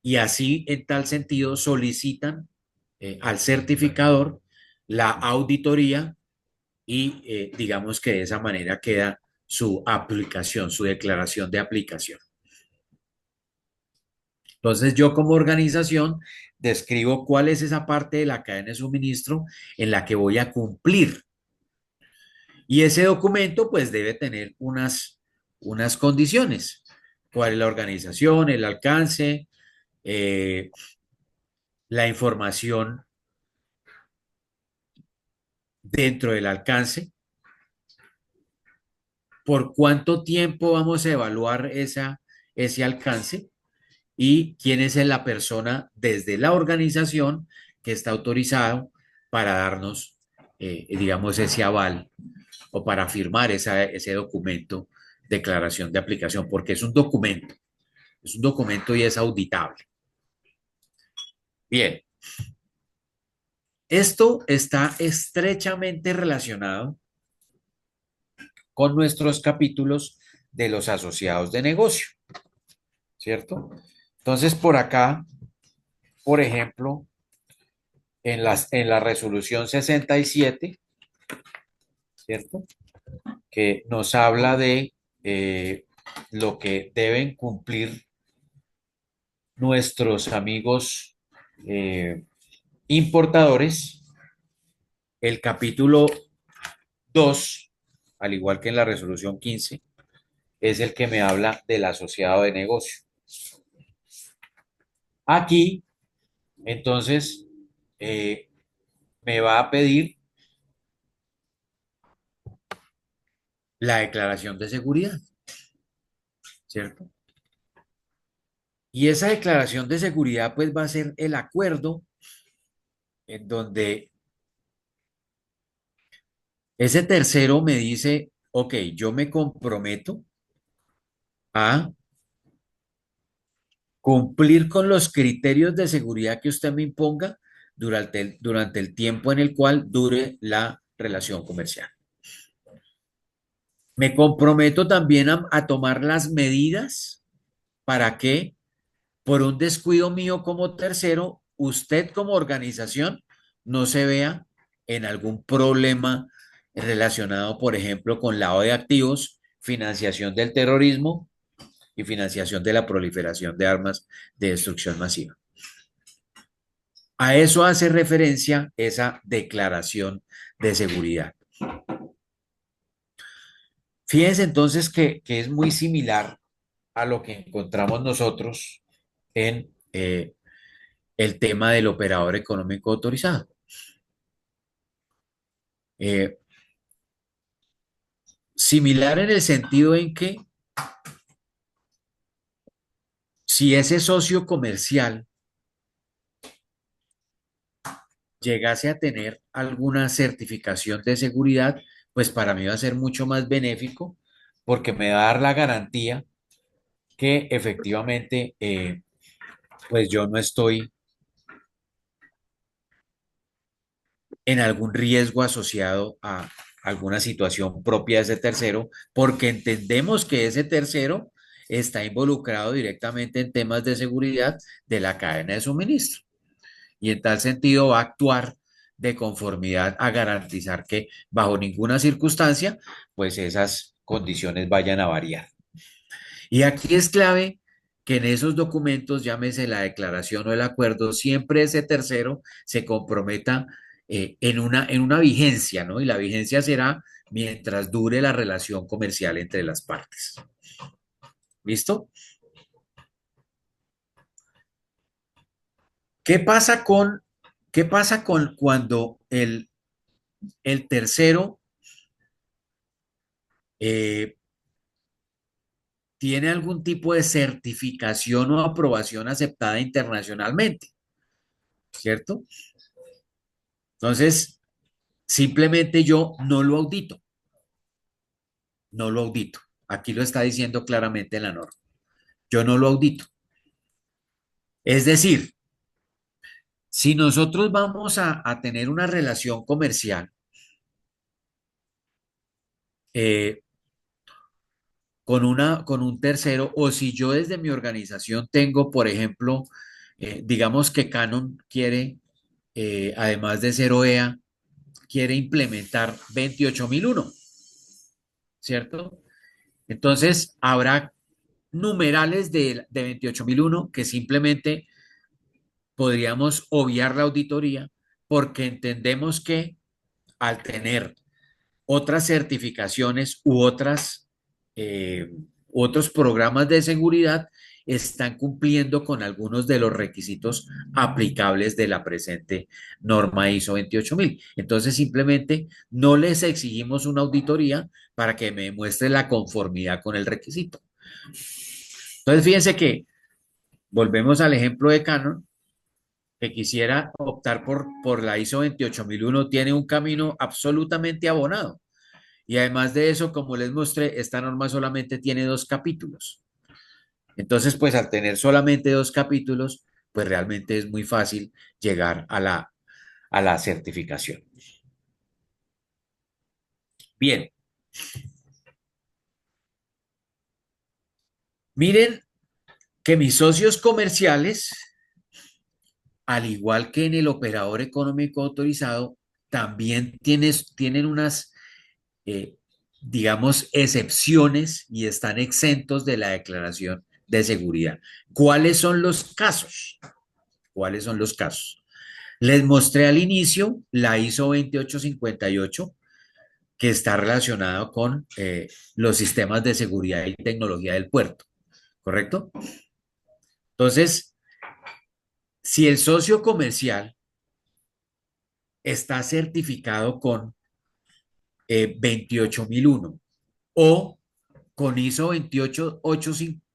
y así en tal sentido solicitan al certificador la auditoría y digamos que de esa manera queda su aplicación, su declaración de aplicación. Entonces yo como organización describo cuál es esa parte de la cadena de suministro en la que voy a cumplir. Y ese documento pues debe tener unas condiciones. ¿Cuál es la organización, el alcance, eh, la información dentro del alcance? ¿Por cuánto tiempo vamos a evaluar ese alcance? Y quién es la persona desde la organización que está autorizado para darnos, digamos, ese aval o para firmar ese documento, declaración de aplicación, porque es un documento y es auditable. Bien, esto está estrechamente relacionado con nuestros capítulos de los asociados de negocio, ¿cierto? Entonces, por acá, por ejemplo, en la resolución 67, ¿cierto? Que nos habla de lo que deben cumplir nuestros amigos importadores. El capítulo 2, al igual que en la resolución 15, es el que me habla del asociado de negocio. Aquí, entonces, eh, me va a pedir la declaración de seguridad, ¿cierto? Y esa declaración de seguridad, pues, va a ser el acuerdo en donde ese tercero me dice, ok, yo me comprometo a cumplir con los criterios de seguridad que usted me imponga durante el tiempo en el cual dure la relación comercial. Me comprometo también a tomar las medidas para que, por un descuido mío como tercero, usted como organización no se vea en algún problema relacionado, por ejemplo, con lavado de activos, financiación del terrorismo y financiación de la proliferación de armas de destrucción masiva. A eso hace referencia esa declaración de seguridad. Fíjense entonces que es muy similar a lo que encontramos nosotros en el tema del operador económico autorizado. Eh, Similar en el sentido en que si ese socio comercial llegase a tener alguna certificación de seguridad, pues para mí va a ser mucho más benéfico porque me va a dar la garantía que efectivamente pues yo no estoy en algún riesgo asociado a alguna situación propia de ese tercero, porque entendemos que ese tercero está involucrado directamente en temas de seguridad de la cadena de suministro. Y en tal sentido va a actuar de conformidad a garantizar que bajo ninguna circunstancia, pues esas condiciones vayan a variar. Y aquí es clave que en esos documentos, llámese la declaración o el acuerdo, siempre ese tercero se comprometa en una vigencia, ¿no? Y la vigencia será mientras dure la relación comercial entre las partes. ¿Listo? ¿Qué pasa con, qué pasa con cuando el tercero eh, tiene algún tipo de certificación o aprobación aceptada internacionalmente? ¿Cierto? Entonces, simplemente yo no lo audito, no lo audito. Aquí lo está diciendo claramente la norma. Yo no lo audito. Es decir, si nosotros vamos a tener una relación comercial eh, con un tercero, o si yo desde mi organización tengo, por ejemplo, digamos que Canon quiere, además de ser OEA, quiere implementar 28001, ¿cierto? Entonces, habrá numerales de 28001 que simplemente podríamos obviar la auditoría porque entendemos que al tener otras certificaciones u otros programas de seguridad están cumpliendo con algunos de los requisitos aplicables de la presente norma ISO 28000. Entonces, simplemente no les exigimos una auditoría para que me muestre la conformidad con el requisito. Entonces, fíjense que volvemos al ejemplo de Canon, que quisiera optar por la ISO 28001, tiene un camino absolutamente abonado. Y además de eso, como les mostré, esta norma solamente tiene 2 capítulos. Entonces, pues al tener solamente 2 capítulos, pues realmente es muy fácil llegar a la certificación. Bien, miren que mis socios comerciales, al igual que en el operador económico autorizado, también tienen unas eh, digamos, excepciones y están exentos de la declaración de seguridad. ¿Cuáles son los casos? ¿Cuáles son los casos? Les mostré al inicio la ISO 28858, que está relacionado con los sistemas de seguridad y tecnología del puerto, ¿correcto? Entonces, si el socio comercial está certificado con 28001 o con ISO 288,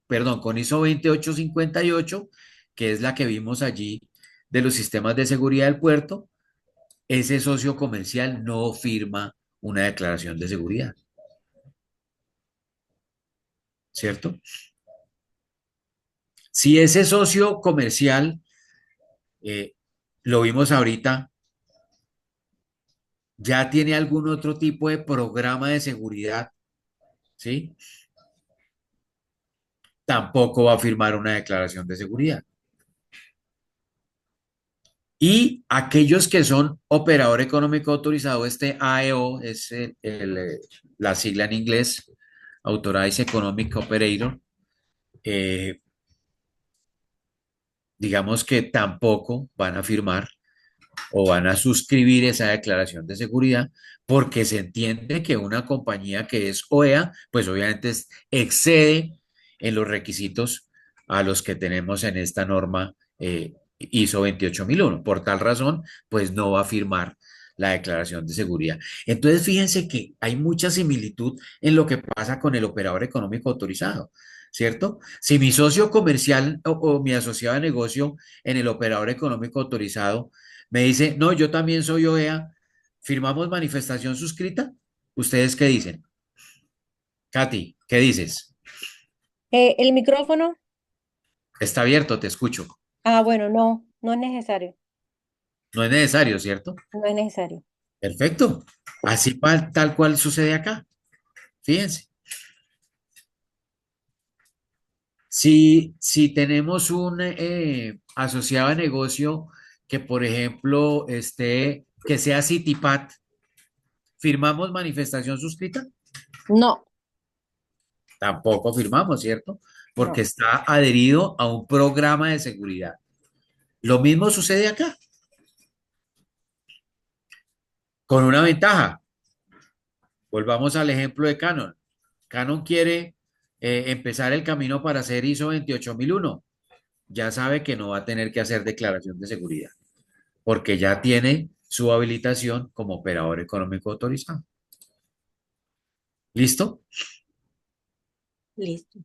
perdón, con ISO 28858, que es la que vimos allí de los sistemas de seguridad del puerto, ese socio comercial no firma una declaración de seguridad, ¿cierto? Si ese socio comercial, eh, lo vimos ahorita, ya tiene algún otro tipo de programa de seguridad, ¿sí? Tampoco va a firmar una declaración de seguridad. Y aquellos que son operador económico autorizado, este AEO es la sigla en inglés, Authorized Economic Operator, eh, digamos que tampoco van a firmar o van a suscribir esa declaración de seguridad, porque se entiende que una compañía que es OEA, pues obviamente excede en los requisitos a los que tenemos en esta norma ISO 28001. Por tal razón, pues no va a firmar la declaración de seguridad. Entonces, fíjense que hay mucha similitud en lo que pasa con el operador económico autorizado, ¿cierto? Si mi socio comercial o mi asociado de negocio en el operador económico autorizado me dice, no, yo también soy OEA, ¿firmamos manifestación suscrita? ¿Ustedes qué dicen? Katy, ¿qué dices? El micrófono, Está abierto, te escucho. bueno, no, no es necesario, No es necesario, ¿cierto? no es necesario. Perfecto. Así tal cual sucede acá. Fíjense. Si tenemos un asociado de negocio que, por ejemplo, que sea Citipat, ¿firmamos manifestación suscrita? No, Tampoco firmamos, ¿cierto? Porque no. está adherido a un programa de seguridad. Lo mismo sucede acá, con una ventaja. Volvamos al ejemplo de Canon. Canon quiere empezar el camino para hacer ISO 28001. Ya sabe que no va a tener que hacer declaración de seguridad, porque ya tiene su habilitación como operador económico autorizado. ¿Listo? Listo.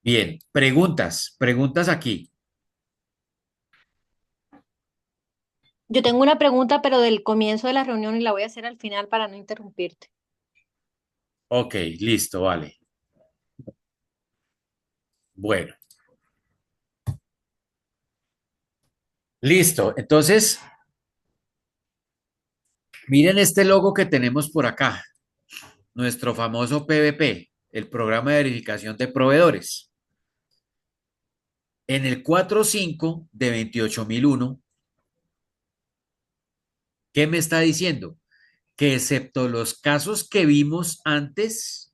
Bien, preguntas aquí. Yo tengo una pregunta, pero del comienzo de la reunión y la voy a hacer al final para no interrumpirte. Ok, listo, vale. Bueno, listo. Entonces, miren este logo que tenemos por acá, nuestro famoso PVP, el programa de verificación de proveedores. En el 4.5 de 28001, ¿qué me está diciendo? Que excepto los casos que vimos antes,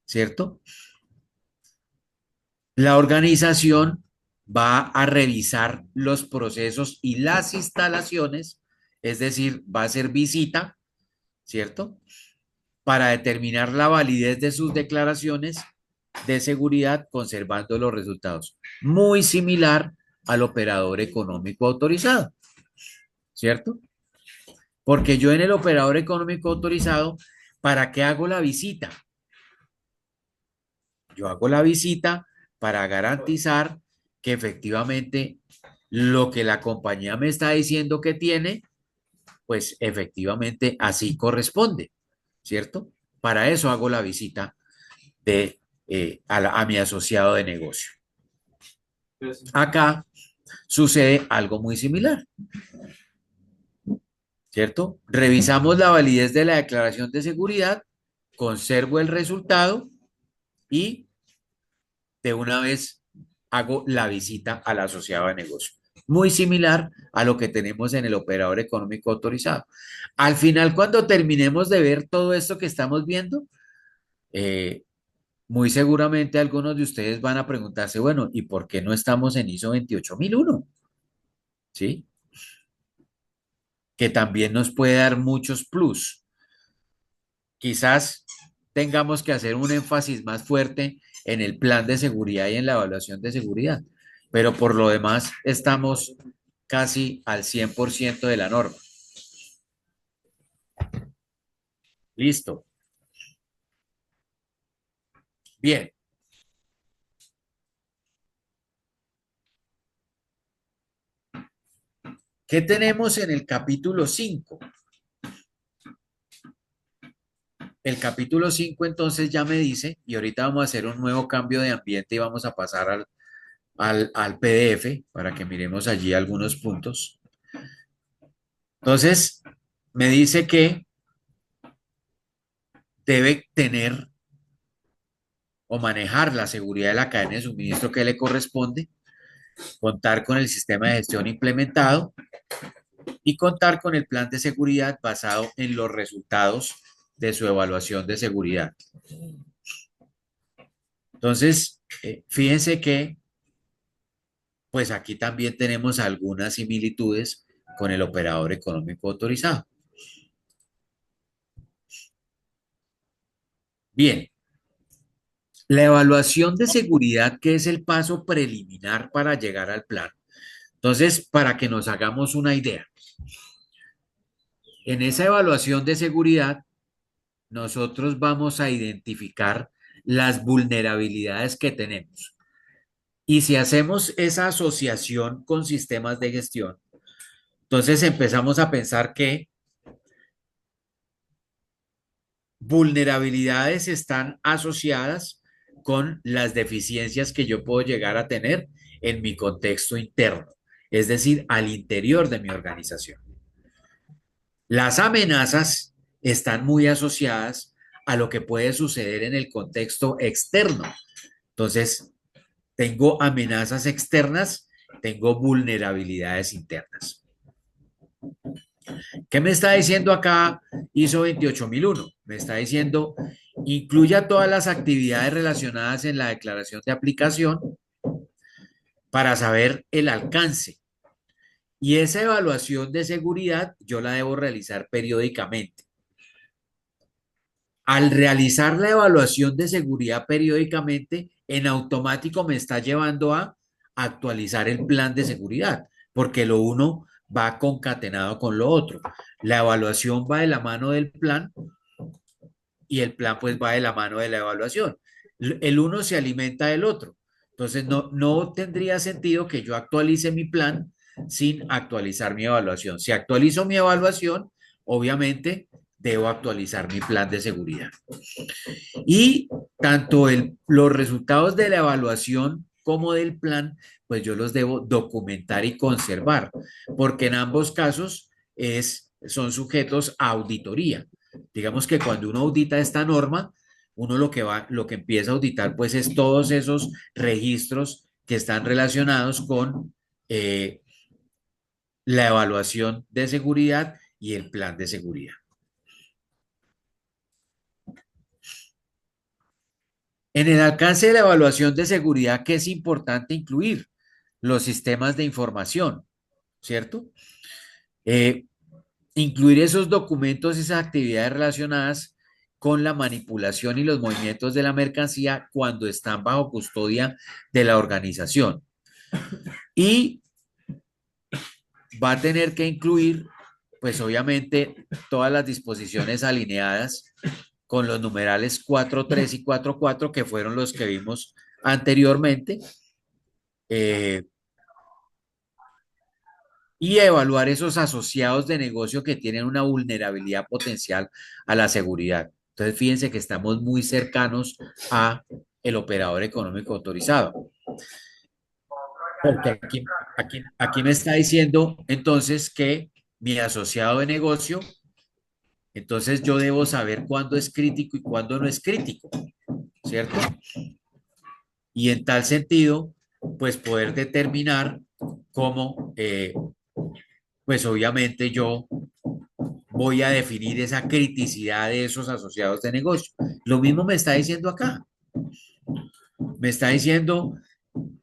¿cierto? La organización va a revisar los procesos y las instalaciones, es decir, va a hacer visita, ¿cierto? Para determinar la validez de sus declaraciones de seguridad, conservando los resultados. Muy similar al operador económico autorizado, ¿cierto? Porque yo en el operador económico autorizado, ¿para qué hago la visita? Yo hago la visita para garantizar que efectivamente lo que la compañía me está diciendo que tiene, pues efectivamente así corresponde, ¿cierto? Para eso hago la visita a mi asociado de negocio. Acá sucede algo muy similar, ¿cierto? Revisamos la validez de la declaración de seguridad, conservo el resultado y de una vez hago la visita al asociado de negocio. Muy similar a lo que tenemos en el operador económico autorizado. Al final, cuando terminemos de ver todo esto que estamos viendo, eh, muy seguramente algunos de ustedes van a preguntarse, bueno, ¿y por qué no estamos en ISO 28001? ¿Sí? Que también nos puede dar muchos plus. Quizás tengamos que hacer un énfasis más fuerte en el plan de seguridad y en la evaluación de seguridad, pero por lo demás estamos casi al 100% de la norma. Listo. Bien. ¿Qué tenemos en el capítulo 5? El capítulo 5 entonces ya me dice, y ahorita vamos a hacer un nuevo cambio de ambiente y vamos a pasar al PDF para que miremos allí algunos puntos. Entonces, me dice que debe tener o manejar la seguridad de la cadena de suministro que le corresponde, contar con el sistema de gestión implementado y contar con el plan de seguridad basado en los resultados de su evaluación de seguridad. Entonces, fíjense que pues aquí también tenemos algunas similitudes con el operador económico autorizado. Bien, la evaluación de seguridad, que es el paso preliminar para llegar al plan. Entonces, para que nos hagamos una idea, en esa evaluación de seguridad, nosotros vamos a identificar las vulnerabilidades que tenemos. Y si hacemos esa asociación con sistemas de gestión, entonces empezamos a pensar que vulnerabilidades están asociadas con las deficiencias que yo puedo llegar a tener en mi contexto interno, es decir, al interior de mi organización. Las amenazas están muy asociadas a lo que puede suceder en el contexto externo. Entonces, tengo amenazas externas, tengo vulnerabilidades internas. ¿Qué me está diciendo acá ISO 28001? Me está diciendo, incluya todas las actividades relacionadas en la declaración de aplicación para saber el alcance. Y esa evaluación de seguridad yo la debo realizar periódicamente. Al realizar la evaluación de seguridad periódicamente, en automático me está llevando a actualizar el plan de seguridad, porque lo uno va concatenado con lo otro. La evaluación va de la mano del plan y el plan pues va de la mano de la evaluación. El uno se alimenta del otro. Entonces no tendría sentido que yo actualice mi plan sin actualizar mi evaluación. Si actualizo mi evaluación, obviamente debo actualizar mi plan de seguridad. Y tanto los resultados de la evaluación como del plan, pues yo los debo documentar y conservar, porque en ambos casos son sujetos a auditoría. Digamos que cuando uno audita esta norma, uno lo que empieza a auditar, pues es todos esos registros que están relacionados con la evaluación de seguridad y el plan de seguridad. En el alcance de la evaluación de seguridad, ¿qué es importante incluir? Los sistemas de información, ¿cierto? Eh, Incluir esos documentos, esas actividades relacionadas con la manipulación y los movimientos de la mercancía cuando están bajo custodia de la organización. Y va a tener que incluir, pues obviamente, todas las disposiciones alineadas con los numerales 4.3 y 4.4 que fueron los que vimos anteriormente. Y evaluar esos asociados de negocio que tienen una vulnerabilidad potencial a la seguridad. Entonces, fíjense que estamos muy cercanos a el operador económico autorizado. Porque aquí me está diciendo entonces que mi asociado de negocio, entonces yo debo saber cuándo es crítico y cuándo no es crítico, ¿cierto? Y en tal sentido, pues poder determinar cómo, pues obviamente yo voy a definir esa criticidad de esos asociados de negocio. Lo mismo me está diciendo acá. Me está diciendo,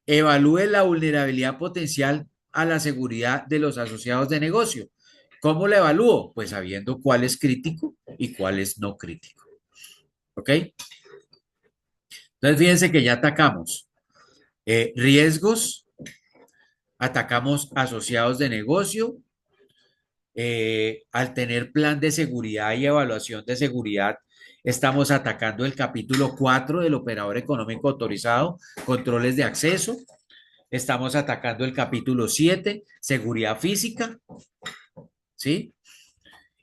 evalúe la vulnerabilidad potencial a la seguridad de los asociados de negocio. ¿Cómo la evalúo? Pues sabiendo cuál es crítico y cuál es no crítico. ¿Ok? Entonces, fíjense que ya atacamos riesgos, atacamos asociados de negocio. Al tener plan de seguridad y evaluación de seguridad, estamos atacando el capítulo 4 del operador económico autorizado, controles de acceso. Estamos atacando el capítulo 7, seguridad física, ¿sí?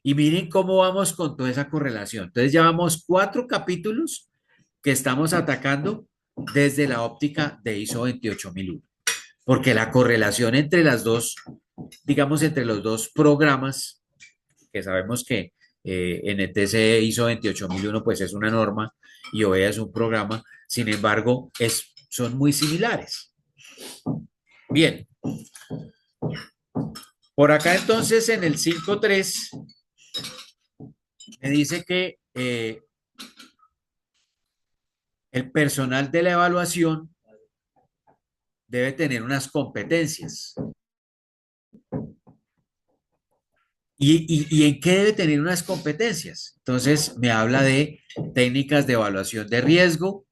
Y miren cómo vamos con toda esa correlación. Entonces ya vamos 4 capítulos que estamos atacando desde la óptica de ISO 28001, porque la correlación entre las dos, digamos, entre los dos programas, que sabemos que NTC ISO 28001 pues es una norma y OEA es un programa, sin embargo, son muy similares. Bien, por acá entonces en el 5.3 me dice que el personal de la evaluación debe tener unas competencias. ¿Y en qué debe tener unas competencias? Entonces me habla de técnicas de evaluación de riesgo,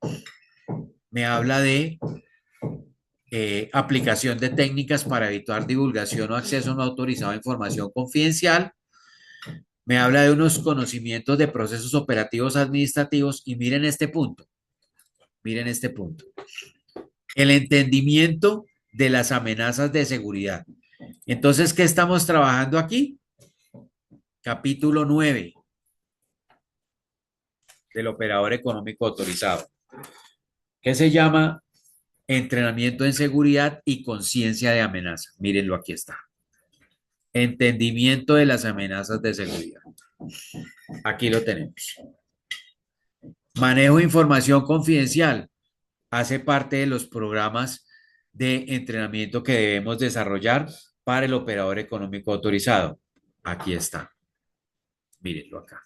me habla de aplicación de técnicas para evitar divulgación o acceso no autorizado a información confidencial, me habla de unos conocimientos de procesos operativos administrativos y miren este punto, el entendimiento de las amenazas de seguridad. Entonces, ¿qué estamos trabajando aquí? Capítulo 9 del operador económico autorizado, que se llama entrenamiento en seguridad y conciencia de amenaza. Mírenlo, aquí está. Entendimiento de las amenazas de seguridad. Aquí lo tenemos. Manejo de información confidencial. Hace parte de los programas de entrenamiento que debemos desarrollar para el operador económico autorizado. Aquí está. Mírenlo acá.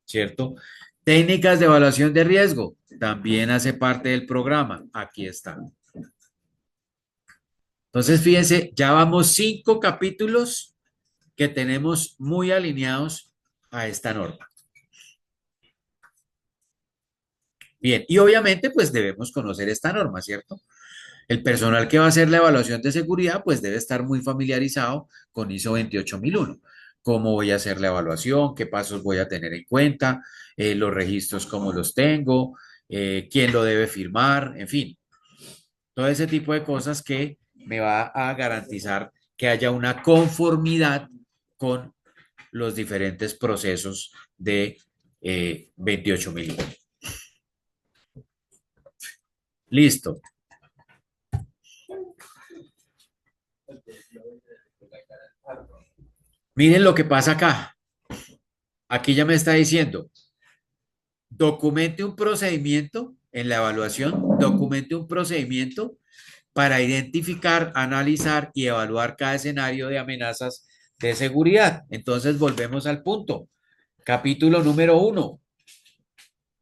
¿Cierto? Técnicas de evaluación de riesgo. También hace parte del programa. Aquí está. Entonces, fíjense, ya vamos 5 capítulos que tenemos muy alineados a esta norma. Bien, y obviamente pues debemos conocer esta norma, ¿cierto? El personal que va a hacer la evaluación de seguridad pues debe estar muy familiarizado con ISO 28001. ¿Cómo voy a hacer la evaluación? ¿Qué pasos voy a tener en cuenta? Los registros, ¿cómo los tengo? ¿Quién lo debe firmar? En fin, todo ese tipo de cosas que me va a garantizar que haya una conformidad con los diferentes procesos de 28.000. Listo. Miren lo que pasa acá. Aquí ya me está diciendo, documente un procedimiento en la evaluación, documente un procedimiento para identificar, analizar y evaluar cada escenario de amenazas de seguridad. Entonces volvemos al punto. Capítulo número 1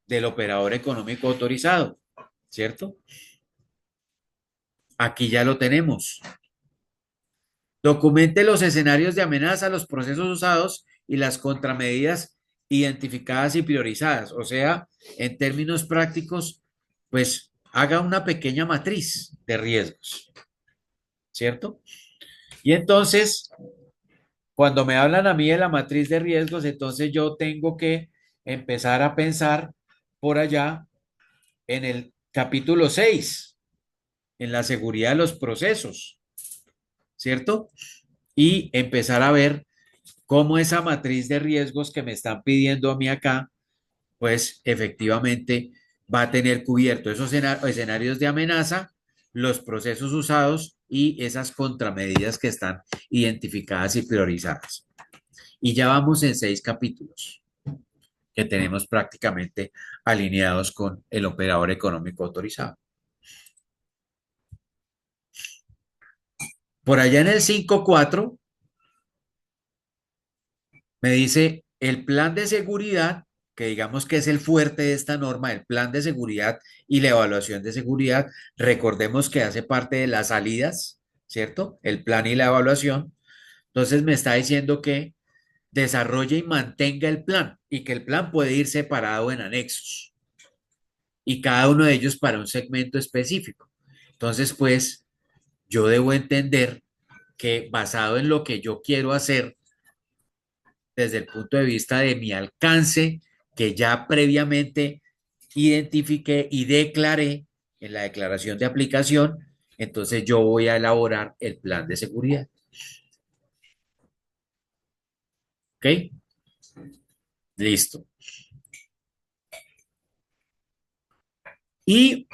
del operador económico autorizado, ¿cierto? Aquí ya lo tenemos. Documente los escenarios de amenaza, los procesos usados y las contramedidas identificadas y priorizadas. O sea, en términos prácticos, pues haga una pequeña matriz de riesgos, ¿cierto? Y entonces, cuando me hablan a mí de la matriz de riesgos, entonces yo tengo que empezar a pensar por allá en el capítulo 6, en la seguridad de los procesos, ¿cierto? Y empezar a ver cómo esa matriz de riesgos que me están pidiendo a mí acá, pues efectivamente va a tener cubierto esos escenarios de amenaza, los procesos usados y esas contramedidas que están identificadas y priorizadas. Y ya vamos en 6 capítulos que tenemos prácticamente alineados con el operador económico autorizado. Por allá en el 5.4 me dice el plan de seguridad que digamos que es el fuerte de esta norma, el plan de seguridad y la evaluación de seguridad, recordemos que hace parte de las salidas, ¿cierto? El plan y la evaluación. Entonces me está diciendo que desarrolle y mantenga el plan y que el plan puede ir separado en anexos y cada uno de ellos para un segmento específico. Entonces, pues yo debo entender que basado en lo que yo quiero hacer desde el punto de vista de mi alcance, que ya previamente identifiqué y declaré en la declaración de aplicación, entonces yo voy a elaborar el plan de seguridad. ¿Ok? Listo. Y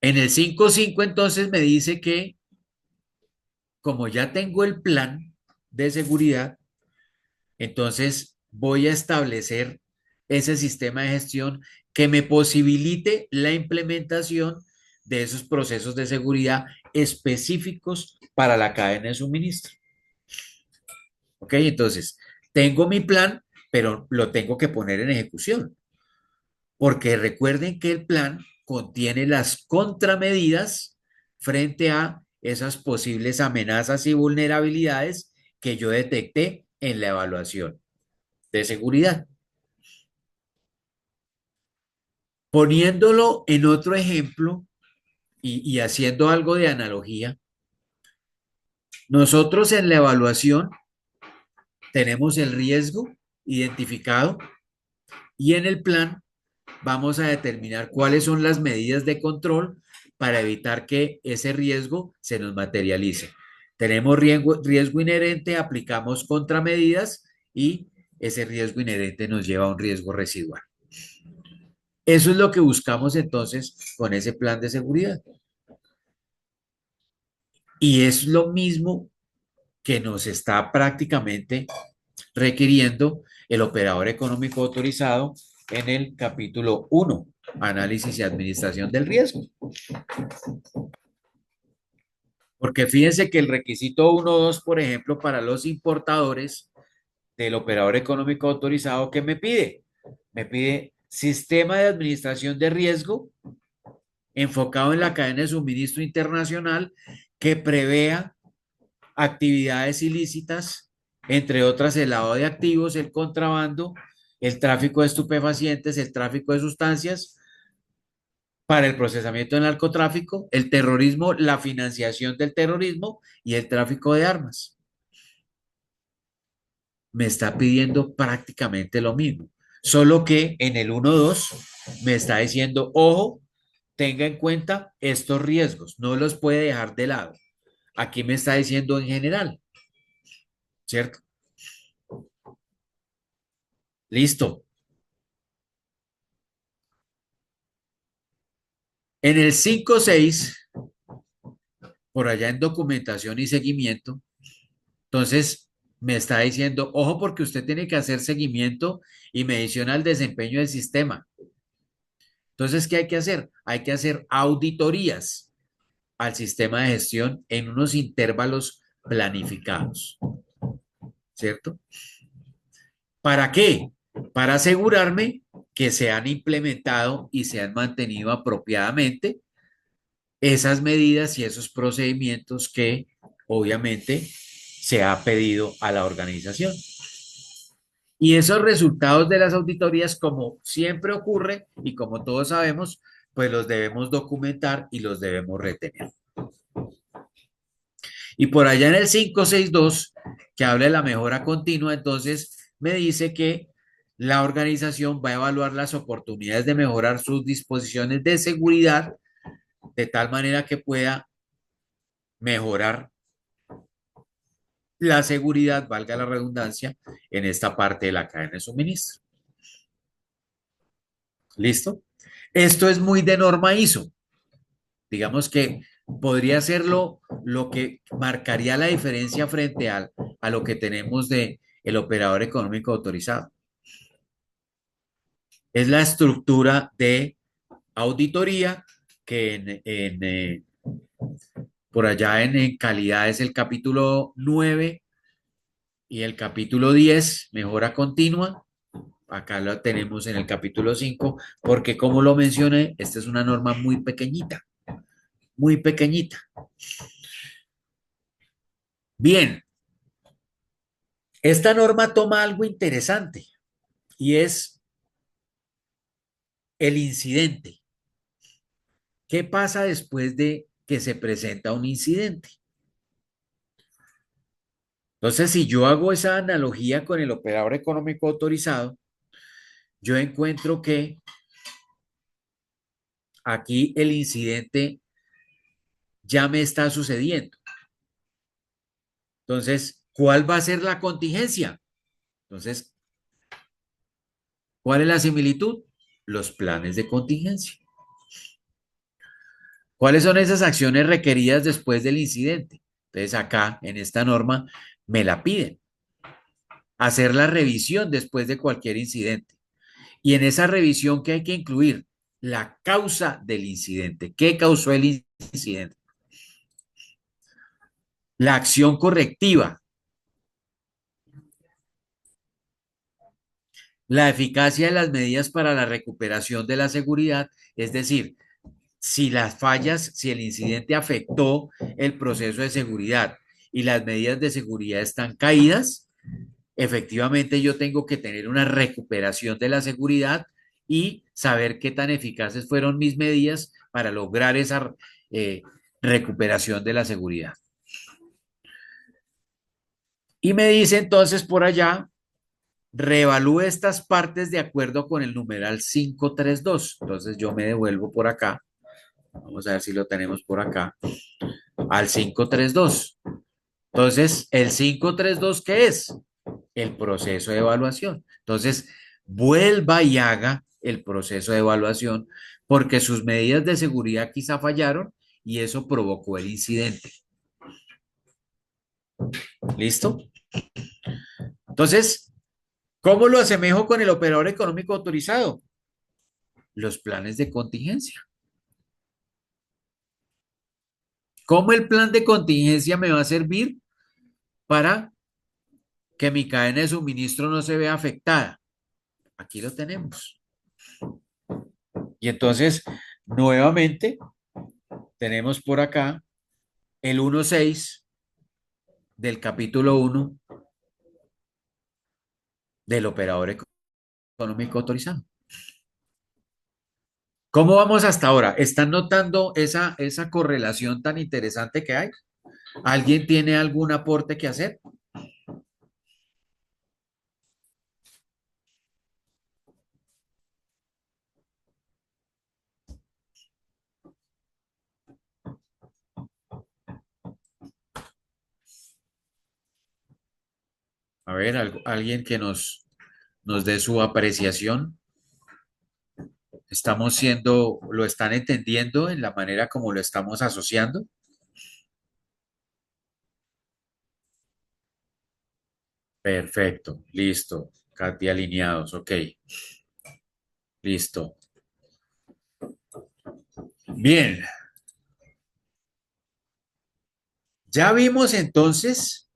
en el 5.5 entonces me dice que como ya tengo el plan de seguridad, entonces voy a establecer ese sistema de gestión que me posibilite la implementación de esos procesos de seguridad específicos para la cadena de suministro. ¿Ok? Entonces, tengo mi plan, pero lo tengo que poner en ejecución, porque recuerden que el plan contiene las contramedidas frente a esas posibles amenazas y vulnerabilidades que yo detecté en la evaluación de seguridad. Poniéndolo en otro ejemplo y haciendo algo de analogía, nosotros en la evaluación tenemos el riesgo identificado y en el plan vamos a determinar cuáles son las medidas de control para evitar que ese riesgo se nos materialice. Tenemos riesgo inherente, aplicamos contramedidas y ese riesgo inherente nos lleva a un riesgo residual. Eso es lo que buscamos entonces con ese plan de seguridad. Y es lo mismo que nos está prácticamente requiriendo el operador económico autorizado en el capítulo 1, análisis y administración del riesgo. Porque fíjense que el requisito 1.2, por ejemplo, para los importadores del operador económico autorizado, ¿qué me pide? Me pide sistema de administración de riesgo enfocado en la cadena de suministro internacional que prevea actividades ilícitas, entre otras el lavado de activos, el contrabando, el tráfico de estupefacientes, el tráfico de sustancias para el procesamiento del narcotráfico, el terrorismo, la financiación del terrorismo y el tráfico de armas. Me está pidiendo prácticamente lo mismo, solo que en el 1.2 me está diciendo, ojo, tenga en cuenta estos riesgos, no los puede dejar de lado. Aquí me está diciendo en general, ¿cierto? Listo. En el 5.6, por allá en documentación y seguimiento, entonces me está diciendo, ojo porque usted tiene que hacer seguimiento y medición al desempeño del sistema. Entonces, ¿qué hay que hacer? Hay que hacer auditorías al sistema de gestión en unos intervalos planificados, ¿cierto? ¿Para qué? Para asegurarme que se han implementado y se han mantenido apropiadamente esas medidas y esos procedimientos que obviamente se ha pedido a la organización. Y esos resultados de las auditorías, como siempre ocurre y como todos sabemos, pues los debemos documentar y los debemos retener. Y por allá en el 562, que habla de la mejora continua, entonces me dice que la organización va a evaluar las oportunidades de mejorar sus disposiciones de seguridad de tal manera que pueda mejorar la seguridad, valga la redundancia, en esta parte de la cadena de suministro. ¿Listo? Esto es muy de norma ISO. Digamos que podría ser lo que marcaría la diferencia frente a lo que tenemos de el operador económico autorizado. Es la estructura de auditoría que por allá en calidad es el capítulo 9 Y el capítulo 10, mejora continua. Acá lo tenemos en el capítulo 5, porque como lo mencioné, esta es una norma muy pequeñita, muy pequeñita. Bien, esta norma toma algo interesante y es el incidente. ¿Qué pasa después de que se presenta un incidente? Entonces, si yo hago esa analogía con el operador económico autorizado, yo encuentro que aquí el incidente ya me está sucediendo. Entonces, ¿cuál va a ser la contingencia? Entonces, ¿cuál es la similitud? Los planes de contingencia. ¿Cuáles son esas acciones requeridas después del incidente? Entonces, acá en esta norma me la piden. Hacer la revisión después de cualquier incidente. Y en esa revisión, ¿qué hay que incluir? La causa del incidente. ¿Qué causó el incidente? La acción correctiva, la eficacia de las medidas para la recuperación de la seguridad, es decir, si las fallas, si el incidente afectó el proceso de seguridad y las medidas de seguridad están caídas, efectivamente yo tengo que tener una recuperación de la seguridad y saber qué tan eficaces fueron mis medidas para lograr esa recuperación de la seguridad. Y me dice entonces por allá, reevalúe estas partes de acuerdo con el numeral 532. Entonces yo me devuelvo por acá. Vamos a ver si lo tenemos por acá. Al 532. Entonces, el 532, ¿qué es? El proceso de evaluación. Entonces, vuelva y haga el proceso de evaluación porque sus medidas de seguridad quizá fallaron y eso provocó el incidente. ¿Listo? Entonces, ¿cómo lo asemejo con el operador económico autorizado? Los planes de contingencia. ¿Cómo el plan de contingencia me va a servir para que mi cadena de suministro no se vea afectada? Aquí lo tenemos. Y entonces, nuevamente, tenemos por acá el 1.6 del capítulo 1 del operador económico autorizado. ¿Cómo vamos hasta ahora? ¿Están notando esa correlación tan interesante que hay? ¿Alguien tiene algún aporte que hacer? A ver, alguien que nos dé su apreciación. ¿Lo están entendiendo en la manera como lo estamos asociando? Perfecto, listo. Katy, alineados, ok, listo. Bien, ya vimos entonces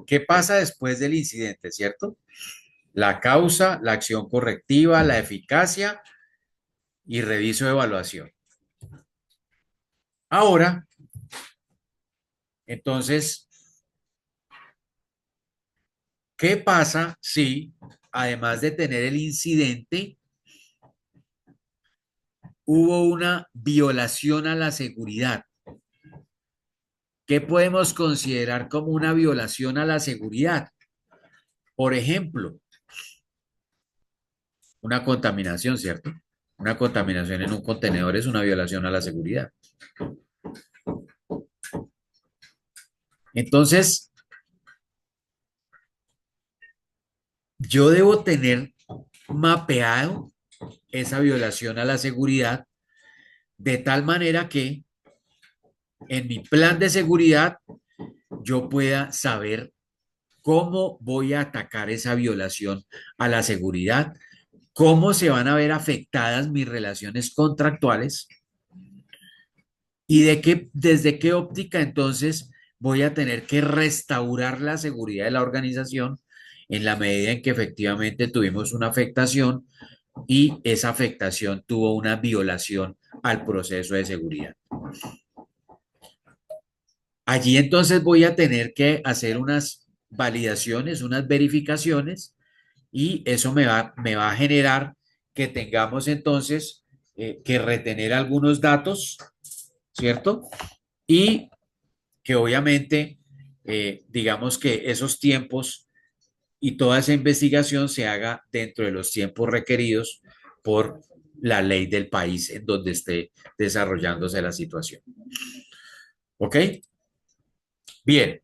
qué pasa después del incidente, ¿cierto? La causa, la acción correctiva, la eficacia y reviso de evaluación. Ahora, entonces, ¿qué pasa si, además de tener el incidente, hubo una violación a la seguridad? ¿Qué podemos considerar como una violación a la seguridad? Por ejemplo, una contaminación, ¿cierto? Una contaminación en un contenedor es una violación a la seguridad. Entonces, yo debo tener mapeado esa violación a la seguridad de tal manera que en mi plan de seguridad yo pueda saber cómo voy a atacar esa violación a la seguridad, cómo se van a ver afectadas mis relaciones contractuales y desde qué óptica entonces voy a tener que restaurar la seguridad de la organización en la medida en que efectivamente tuvimos una afectación y esa afectación tuvo una violación al proceso de seguridad. Allí entonces voy a tener que hacer unas validaciones, unas verificaciones y eso me va a generar que tengamos entonces que retener algunos datos, ¿cierto? Y que obviamente, digamos que esos tiempos y toda esa investigación se haga dentro de los tiempos requeridos por la ley del país en donde esté desarrollándose la situación. ¿Ok? Bien.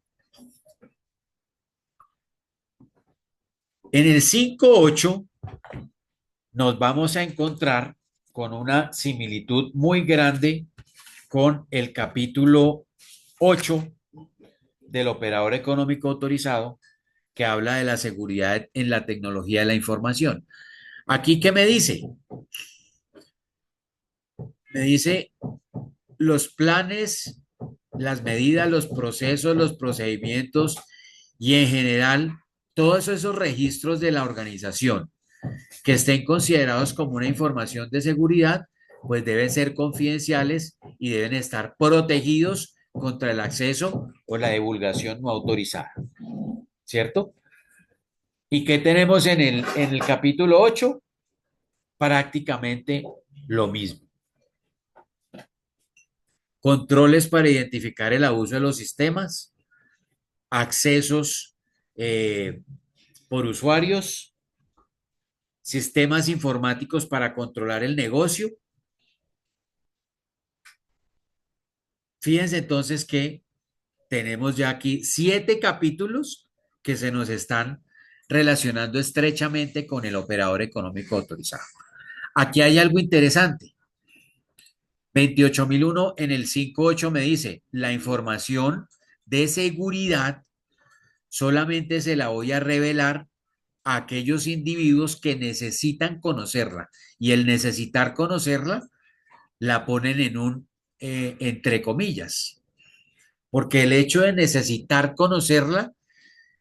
En el 5.8 nos vamos a encontrar con una similitud muy grande con el capítulo 8 del operador económico autorizado que habla de la seguridad en la tecnología de la información. Aquí, ¿qué me dice? Me dice los planes, las medidas, los procesos, los procedimientos y en general todos esos registros de la organización que estén considerados como una información de seguridad, pues deben ser confidenciales y deben estar protegidos contra el acceso o la divulgación no autorizada. ¿Cierto? ¿Y qué tenemos en el capítulo 8? Prácticamente lo mismo. Controles para identificar el abuso de los sistemas, accesos por usuarios, sistemas informáticos para controlar el negocio. Fíjense entonces que tenemos ya aquí 7 capítulos que se nos están relacionando estrechamente con el operador económico autorizado. Aquí hay algo interesante. 28.001 en el 5.8 me dice, la información de seguridad solamente se la voy a revelar a aquellos individuos que necesitan conocerla. Y el necesitar conocerla la ponen en un, entre comillas, porque el hecho de necesitar conocerla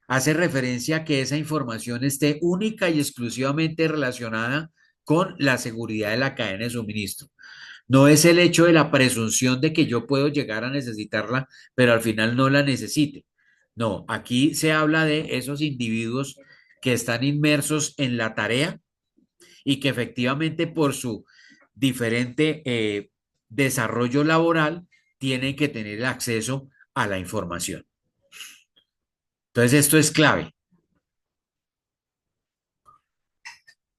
hace referencia a que esa información esté única y exclusivamente relacionada con la seguridad de la cadena de suministro. No es el hecho de la presunción de que yo puedo llegar a necesitarla, pero al final no la necesite. No, aquí se habla de esos individuos que están inmersos en la tarea y que efectivamente por su diferente desarrollo laboral tienen que tener acceso a la información. Entonces, esto es clave.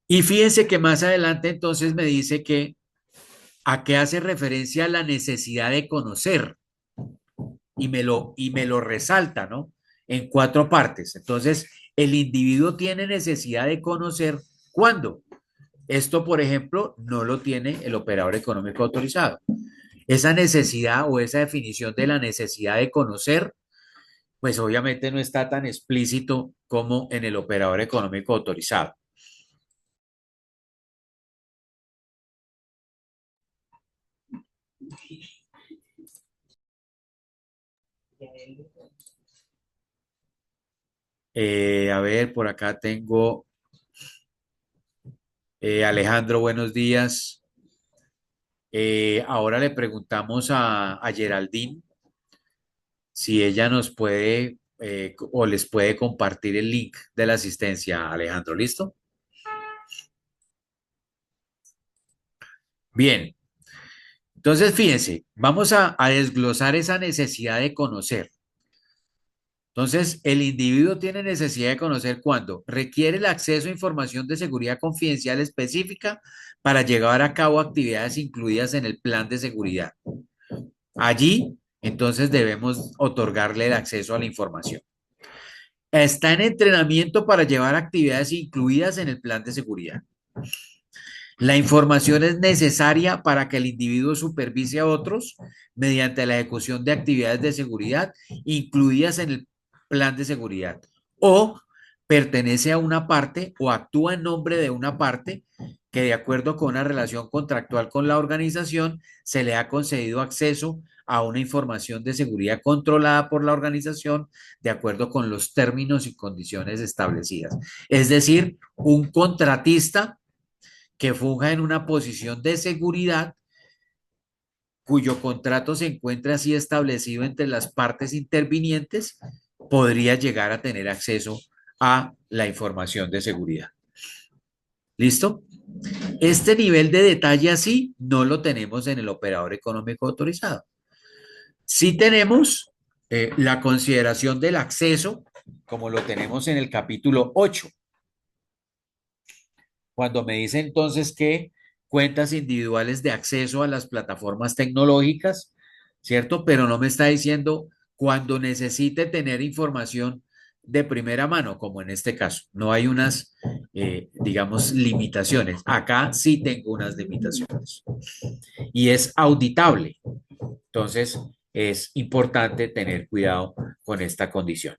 Y fíjense que más adelante entonces me dice que a qué hace referencia la necesidad de conocer y me lo resalta, ¿no? En 4 partes. Entonces, el individuo tiene necesidad de conocer cuándo. Esto, por ejemplo, no lo tiene el operador económico autorizado. Esa necesidad o esa definición de la necesidad de conocer, pues obviamente no está tan explícito como en el operador económico autorizado. A ver, por acá tengo Alejandro, buenos días. Ahora le preguntamos a Geraldine si ella nos puede o les puede compartir el link de la asistencia. Alejandro, ¿listo? Bien, entonces fíjense, vamos a desglosar esa necesidad de conocer. Entonces, el individuo tiene necesidad de conocer cuándo requiere el acceso a información de seguridad confidencial específica para llevar a cabo actividades incluidas en el plan de seguridad. Allí, entonces, debemos otorgarle el acceso a la información. Está en entrenamiento para llevar actividades incluidas en el plan de seguridad. La información es necesaria para que el individuo supervise a otros mediante la ejecución de actividades de seguridad incluidas en el plan de seguridad o pertenece a una parte o actúa en nombre de una parte que de acuerdo con una relación contractual con la organización se le ha concedido acceso a una información de seguridad controlada por la organización de acuerdo con los términos y condiciones establecidas. Es decir, un contratista que funja en una posición de seguridad cuyo contrato se encuentra así establecido entre las partes intervinientes, podría llegar a tener acceso a la información de seguridad. ¿Listo? Este nivel de detalle así no lo tenemos en el operador económico autorizado. Sí tenemos la consideración del acceso, como lo tenemos en el capítulo 8. Cuando me dice entonces que cuentas individuales de acceso a las plataformas tecnológicas, ¿cierto? Pero no me está diciendo cuando necesite tener información de primera mano, como en este caso. No hay unas, digamos, limitaciones. Acá sí tengo unas limitaciones. Y es auditable. Entonces, es importante tener cuidado con esta condición.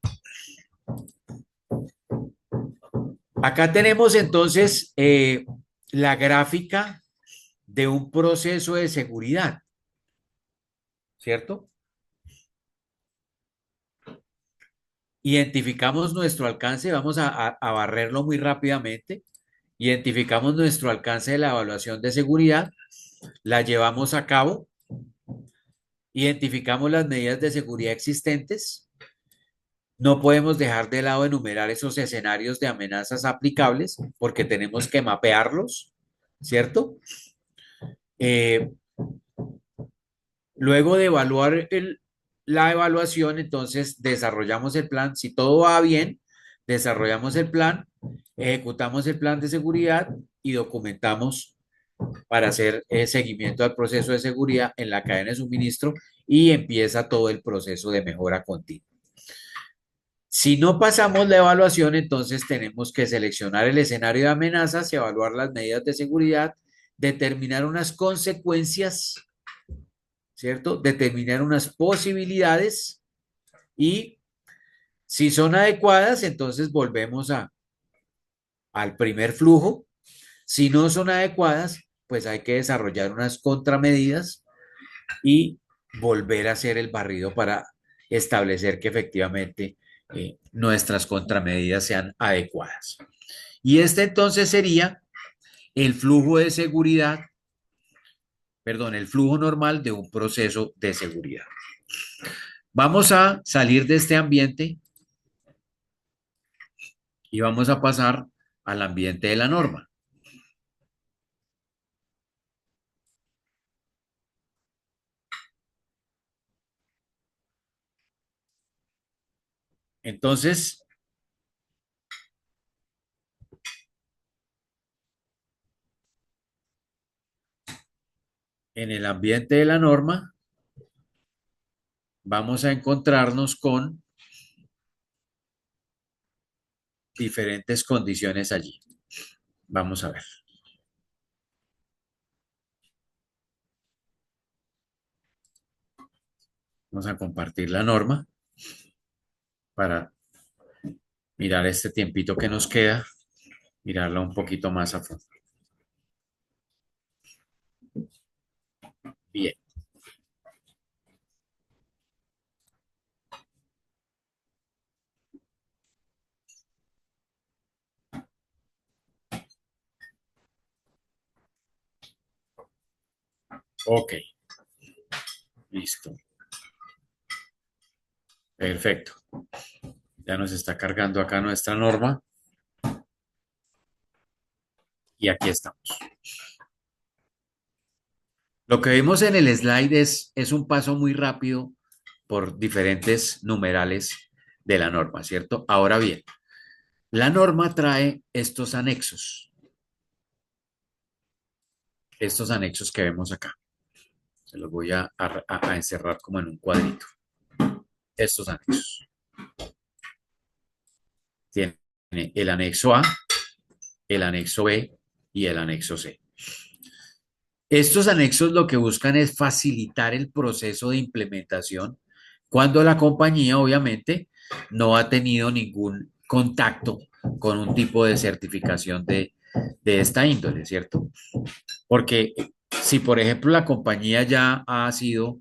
Acá tenemos entonces la gráfica de un proceso de seguridad, ¿cierto? Identificamos nuestro alcance, vamos a barrerlo muy rápidamente. Identificamos nuestro alcance de la evaluación de seguridad, la llevamos a cabo, identificamos las medidas de seguridad existentes. No podemos dejar de lado enumerar esos escenarios de amenazas aplicables porque tenemos que mapearlos, ¿cierto? Luego de evaluar la evaluación, entonces desarrollamos el plan. Si todo va bien, desarrollamos el plan, ejecutamos el plan de seguridad y documentamos para hacer seguimiento al proceso de seguridad en la cadena de suministro y empieza todo el proceso de mejora continua. Si no pasamos la evaluación, entonces tenemos que seleccionar el escenario de amenazas, evaluar las medidas de seguridad, determinar unas consecuencias, ¿cierto? Determinar unas posibilidades y si son adecuadas, entonces volvemos al primer flujo. Si no son adecuadas, pues hay que desarrollar unas contramedidas y volver a hacer el barrido para establecer que efectivamente nuestras contramedidas sean adecuadas. Y este entonces sería el flujo de seguridad, perdón, el flujo normal de un proceso de seguridad. Vamos a salir de este ambiente y vamos a pasar al ambiente de la norma. Entonces, en el ambiente de la norma, vamos a encontrarnos con diferentes condiciones allí. Vamos a ver. Vamos a compartir la norma para mirar este tiempito que nos queda, mirarla un poquito más a fondo. Bien. Ok. Listo. Perfecto. Ya nos está cargando acá nuestra norma. Y aquí estamos. Lo que vimos en el slide es un paso muy rápido por diferentes numerales de la norma, ¿cierto? Ahora bien, la norma trae estos anexos que vemos acá. Se los voy a encerrar como en un cuadrito. Estos anexos. Tiene el anexo A, el anexo B y el anexo C. Estos anexos lo que buscan es facilitar el proceso de implementación cuando la compañía obviamente no ha tenido ningún contacto con un tipo de certificación de esta índole, ¿cierto? Porque si, por ejemplo, la compañía ya ha sido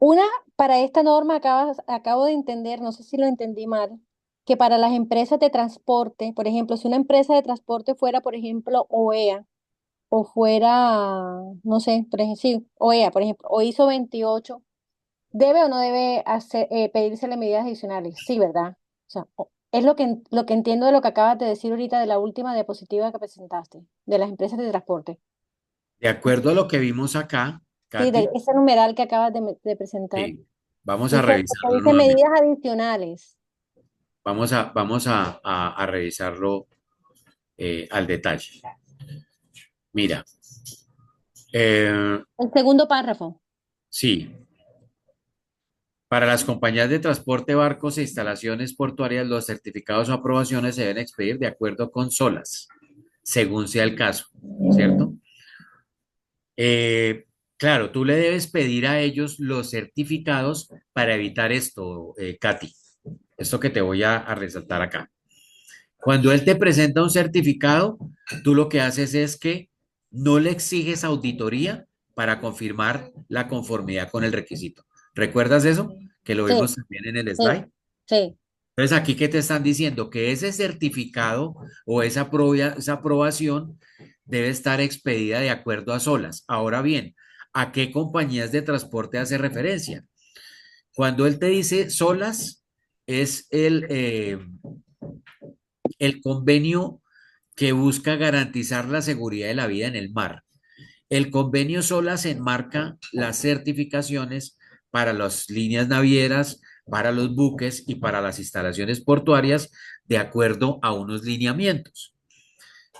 Una, para esta norma acabo de entender, no sé si lo entendí mal, que para las empresas de transporte, por ejemplo, si una empresa de transporte fuera, por ejemplo, OEA, o fuera, no sé, por ejemplo, sí, OEA, por ejemplo, o ISO 28, ¿debe o no debe pedírsele medidas adicionales? Sí, ¿verdad? O sea, es lo que entiendo de lo que acabas de decir ahorita de la última diapositiva que presentaste, de las empresas de transporte. De acuerdo a lo que vimos acá, Sí, de Katy, ese numeral que acabas de presentar. sí, vamos a Dice, revisarlo dice nuevamente. medidas adicionales. Vamos a revisarlo al detalle. Mira, eh, El segundo párrafo. sí, para las compañías de transporte, barcos e instalaciones portuarias, los certificados o aprobaciones se deben expedir de acuerdo con SOLAS, según sea el caso, ¿cierto? Eh, claro, tú le debes pedir a ellos los certificados para evitar esto, Katy, esto que te voy a resaltar acá. Cuando él te presenta un certificado, tú lo que haces es que no le exiges auditoría para confirmar la conformidad con el requisito. ¿Recuerdas eso? Que lo Sí, vimos también en el sí, slide. sí. Entonces, aquí que te están diciendo que ese certificado o esa aprobación debe estar expedida de acuerdo a SOLAS. Ahora bien, ¿a qué compañías de transporte hace referencia? Cuando él te dice SOLAS, es el convenio que busca garantizar la seguridad de la vida en el mar. El convenio SOLAS enmarca las certificaciones para las líneas navieras, para los buques y para las instalaciones portuarias de acuerdo a unos lineamientos.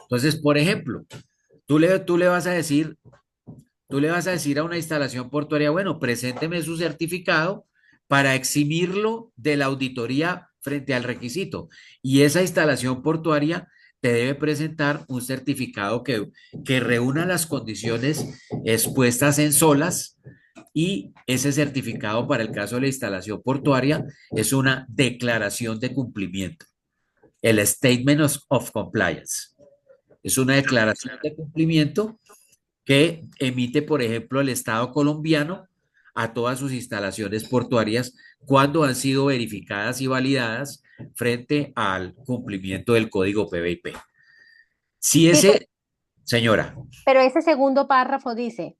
Entonces, por ejemplo, tú le vas a decir, tú le vas a decir a una instalación portuaria, bueno, presénteme su certificado para eximirlo de la auditoría frente al requisito. Y esa instalación portuaria te debe presentar un certificado que reúna las condiciones expuestas en SOLAS y ese certificado para el caso de la instalación portuaria es una declaración de cumplimiento, el Statement of Compliance. Es una declaración de cumplimiento que emite, por ejemplo, el Estado colombiano a todas sus instalaciones portuarias cuando han sido verificadas y validadas frente al cumplimiento del código PBIP. Si Sí, ese, señora, pero ese segundo párrafo dice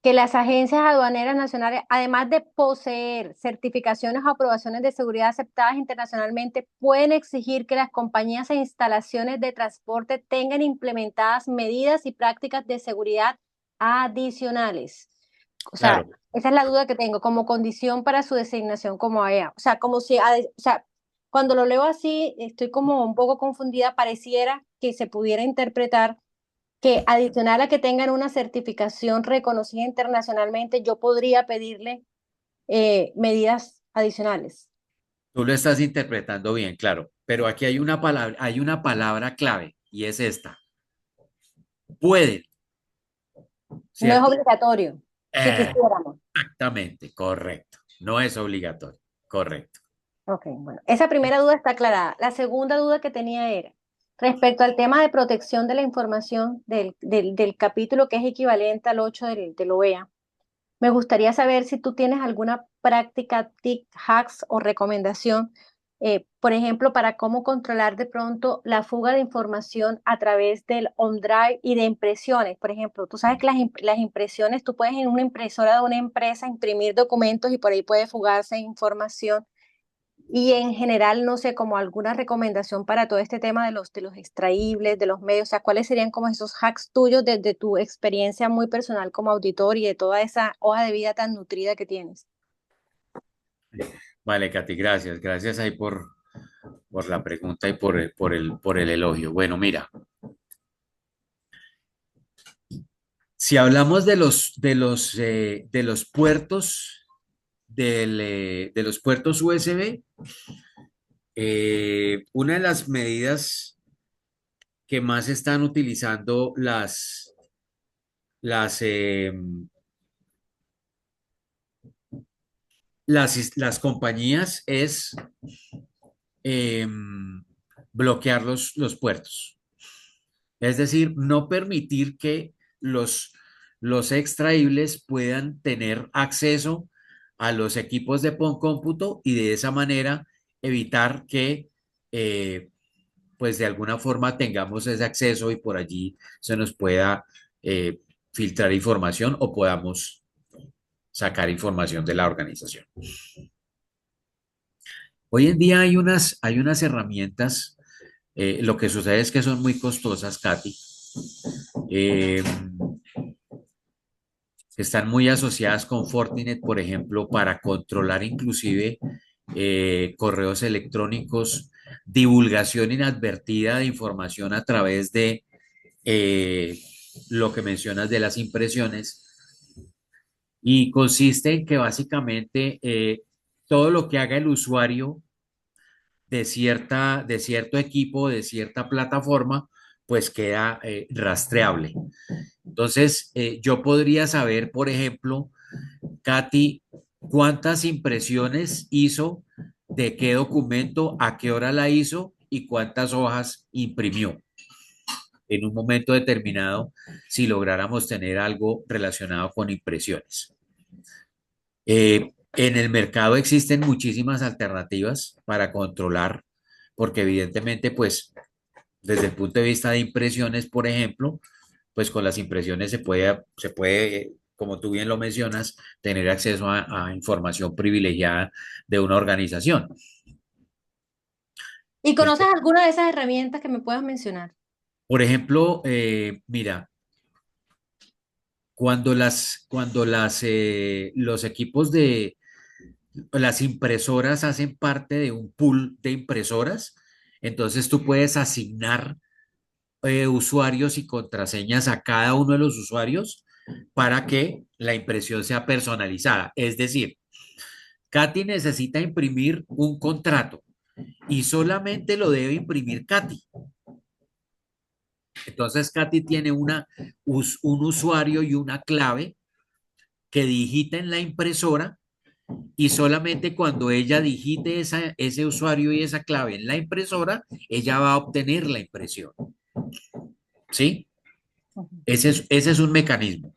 que las agencias aduaneras nacionales, además de poseer certificaciones o aprobaciones de seguridad aceptadas internacionalmente, pueden exigir que las compañías e instalaciones de transporte tengan implementadas medidas y prácticas de seguridad adicionales. O sea, claro, esa es la duda que tengo, como condición para su designación como AEA. O sea, como si, o sea, cuando lo leo así, estoy como un poco confundida, pareciera que se pudiera interpretar que adicional a que tengan una certificación reconocida internacionalmente, yo podría pedirle medidas adicionales. tú lo estás interpretando bien, claro, pero aquí hay una palabra clave y es esta. Pueden, No es ¿cierto? obligatorio, si Eh, quisiéramos. Exactamente, correcto. No es obligatorio, correcto. Ok, bueno, esa primera duda está aclarada. La segunda duda que tenía era respecto al tema de protección de la información del capítulo que es equivalente al 8 del OEA. Me gustaría saber si tú tienes alguna práctica, tic, hacks o recomendación, por ejemplo, para cómo controlar de pronto la fuga de información a través del OneDrive y de impresiones. Por ejemplo, tú sabes que las impresiones, tú puedes en una impresora de una empresa imprimir documentos y por ahí puede fugarse información. Y en general, no sé, como alguna recomendación para todo este tema de los extraíbles, de los medios, o sea, ¿cuáles serían como esos hacks tuyos desde tu experiencia muy personal como auditor y de toda esa hoja de vida tan nutrida que tienes? Vale, Katy, gracias. Gracias ahí por la pregunta y por el elogio. Bueno, mira, si hablamos de los puertos, de los puertos USB, una de las medidas que más están utilizando las, eh, las compañías es eh, bloquear los puertos. Es decir, no permitir que los extraíbles puedan tener acceso a los equipos de cómputo y de esa manera evitar que eh, pues de alguna forma tengamos ese acceso y por allí se nos pueda eh, filtrar información o podamos sacar información de la organización. Hoy en día hay unas herramientas, lo que sucede es que son muy costosas, Katy, eh, están muy asociadas con Fortinet, por ejemplo, para controlar inclusive correos electrónicos, divulgación inadvertida de información a través de eh, lo que mencionas de las impresiones y consiste en que básicamente todo lo que haga el usuario de cierto equipo, de cierta plataforma, pues queda rastreable. Entonces, yo podría saber, por ejemplo, Katy, cuántas impresiones hizo, de qué documento, a qué hora la hizo y cuántas hojas imprimió en un momento determinado si lográramos tener algo relacionado con impresiones. En el mercado existen muchísimas alternativas para controlar, porque evidentemente, pues, desde el punto de vista de impresiones, por ejemplo, pues con las impresiones se puede, como tú bien lo mencionas, tener acceso a información privilegiada de una organización. ¿Y conoces Entonces, alguna de esas herramientas que me puedas mencionar? por ejemplo, mira, los equipos de las impresoras hacen parte de un pool de impresoras, entonces tú puedes asignar usuarios y contraseñas a cada uno de los usuarios para que la impresión sea personalizada. Es decir, Katy necesita imprimir un contrato y solamente lo debe imprimir Katy. Entonces, Katy tiene un usuario y una clave que digita en la impresora y solamente cuando ella digite ese usuario y esa clave en la impresora, ella va a obtener la impresión. ¿Sí? Ujú. Ese es un mecanismo.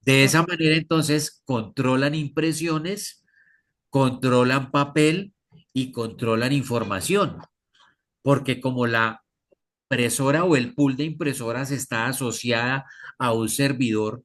De Ok. esa manera, entonces, controlan impresiones, controlan papel y controlan información, porque como la impresora o el pool de impresoras está asociada a un servidor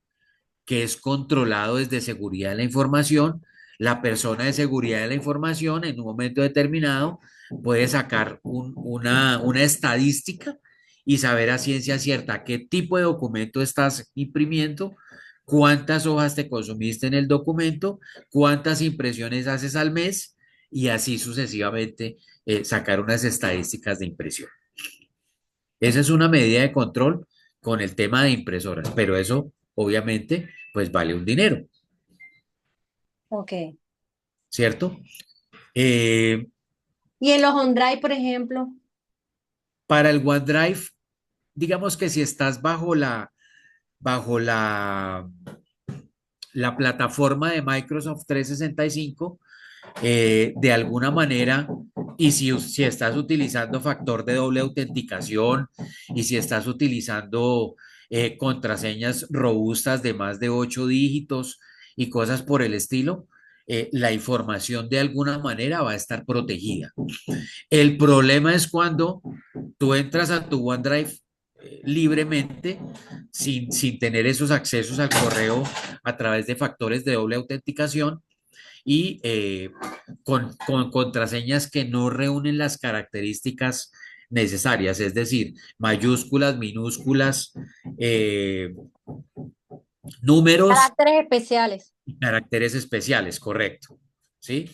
que es controlado desde seguridad de la información, la persona de seguridad de la información en un momento determinado puede sacar una estadística y saber a ciencia cierta qué tipo de documento estás imprimiendo, cuántas hojas te consumiste en el documento, cuántas impresiones haces al mes y así sucesivamente sacar unas estadísticas de impresión. Esa es una medida de control con el tema de impresoras, pero eso obviamente pues vale un dinero, Ok. ¿cierto? Eh, Y en los OnDrive, por ejemplo. para el OneDrive, digamos que si estás bajo la plataforma de Microsoft 365, de alguna manera, y si estás utilizando factor de doble autenticación y si estás utilizando contraseñas robustas de más de 8 dígitos y cosas por el estilo, la información de alguna manera va a estar protegida. El problema es cuando tú entras a tu OneDrive libremente, sin tener esos accesos al correo a través de factores de doble autenticación y con contraseñas que no reúnen las características necesarias, es decir, mayúsculas, minúsculas, eh, números Caracteres especiales. y caracteres especiales, correcto. ¿Sí?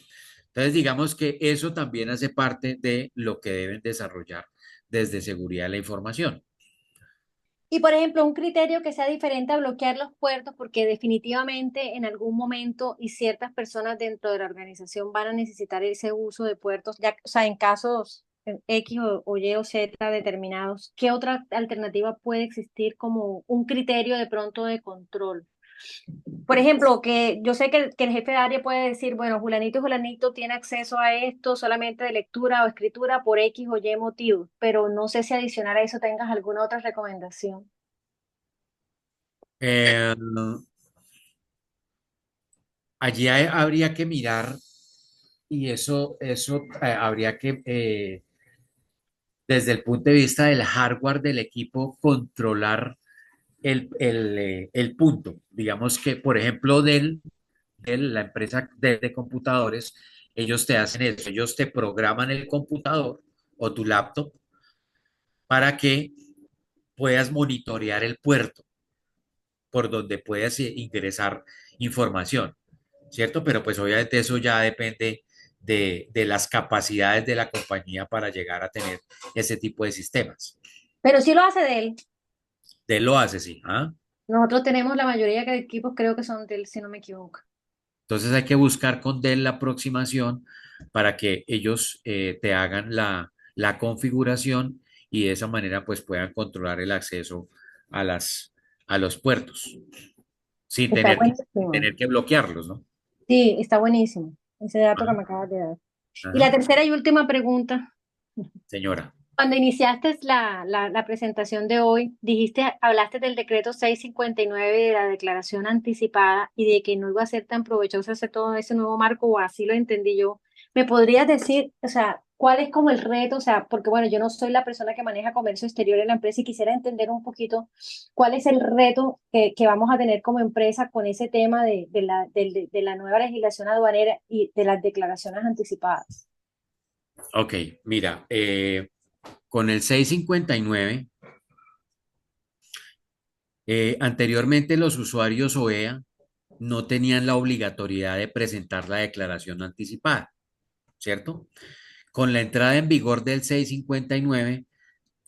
Entonces, digamos que eso también hace parte de lo que deben desarrollar desde seguridad de la información. Y por ejemplo, un criterio que sea diferente a bloquear los puertos, porque definitivamente en algún momento y ciertas personas dentro de la organización van a necesitar ese uso de puertos, ya, o sea, en casos X o Y o Z determinados, ¿qué otra alternativa puede existir como un criterio de pronto de control? Por ejemplo, que yo sé que el jefe de área puede decir, bueno, Julanito y Julanito tiene acceso a esto solamente de lectura o escritura por X o Y motivo, pero no sé si adicional a eso tengas alguna otra recomendación. Eh, allí habría que mirar y eso habría que, desde el punto de vista del hardware del equipo, controlar el punto. Digamos que, por ejemplo, Dell, la empresa de computadores, ellos te hacen eso, ellos te programan el computador o tu laptop para que puedas monitorear el puerto por donde puedas ingresar información, ¿cierto? Pero pues obviamente eso ya depende de las capacidades de la compañía para llegar a tener ese tipo de sistemas. Pero sí lo hace de él. Dell lo hace, sí. ¿Ah? Nosotros tenemos la mayoría de equipos, creo que son de él, si no me equivoco. Entonces hay que buscar con Dell la aproximación para que ellos te hagan la configuración y de esa manera pues puedan controlar el acceso a a los puertos Está sin buenísimo. tener que bloquearlos, ¿no? Sí, está buenísimo. Ese dato que Ajá, me acabas de dar. Y la ajá. tercera y última pregunta. Señora, Cuando iniciaste la presentación de hoy, dijiste, hablaste del decreto 659 de la declaración anticipada y de que no iba a ser tan provechoso hacer todo ese nuevo marco, o así lo entendí yo. ¿Me podrías decir, o sea, cuál es como el reto? O sea, porque bueno, yo no soy la persona que maneja comercio exterior en la empresa y quisiera entender un poquito cuál es el reto que vamos a tener como empresa con ese tema de la nueva legislación aduanera y de las declaraciones anticipadas. ok, mira, con el 659, anteriormente los usuarios OEA no tenían la obligatoriedad de presentar la declaración anticipada, ¿cierto? Con la entrada en vigor del 659,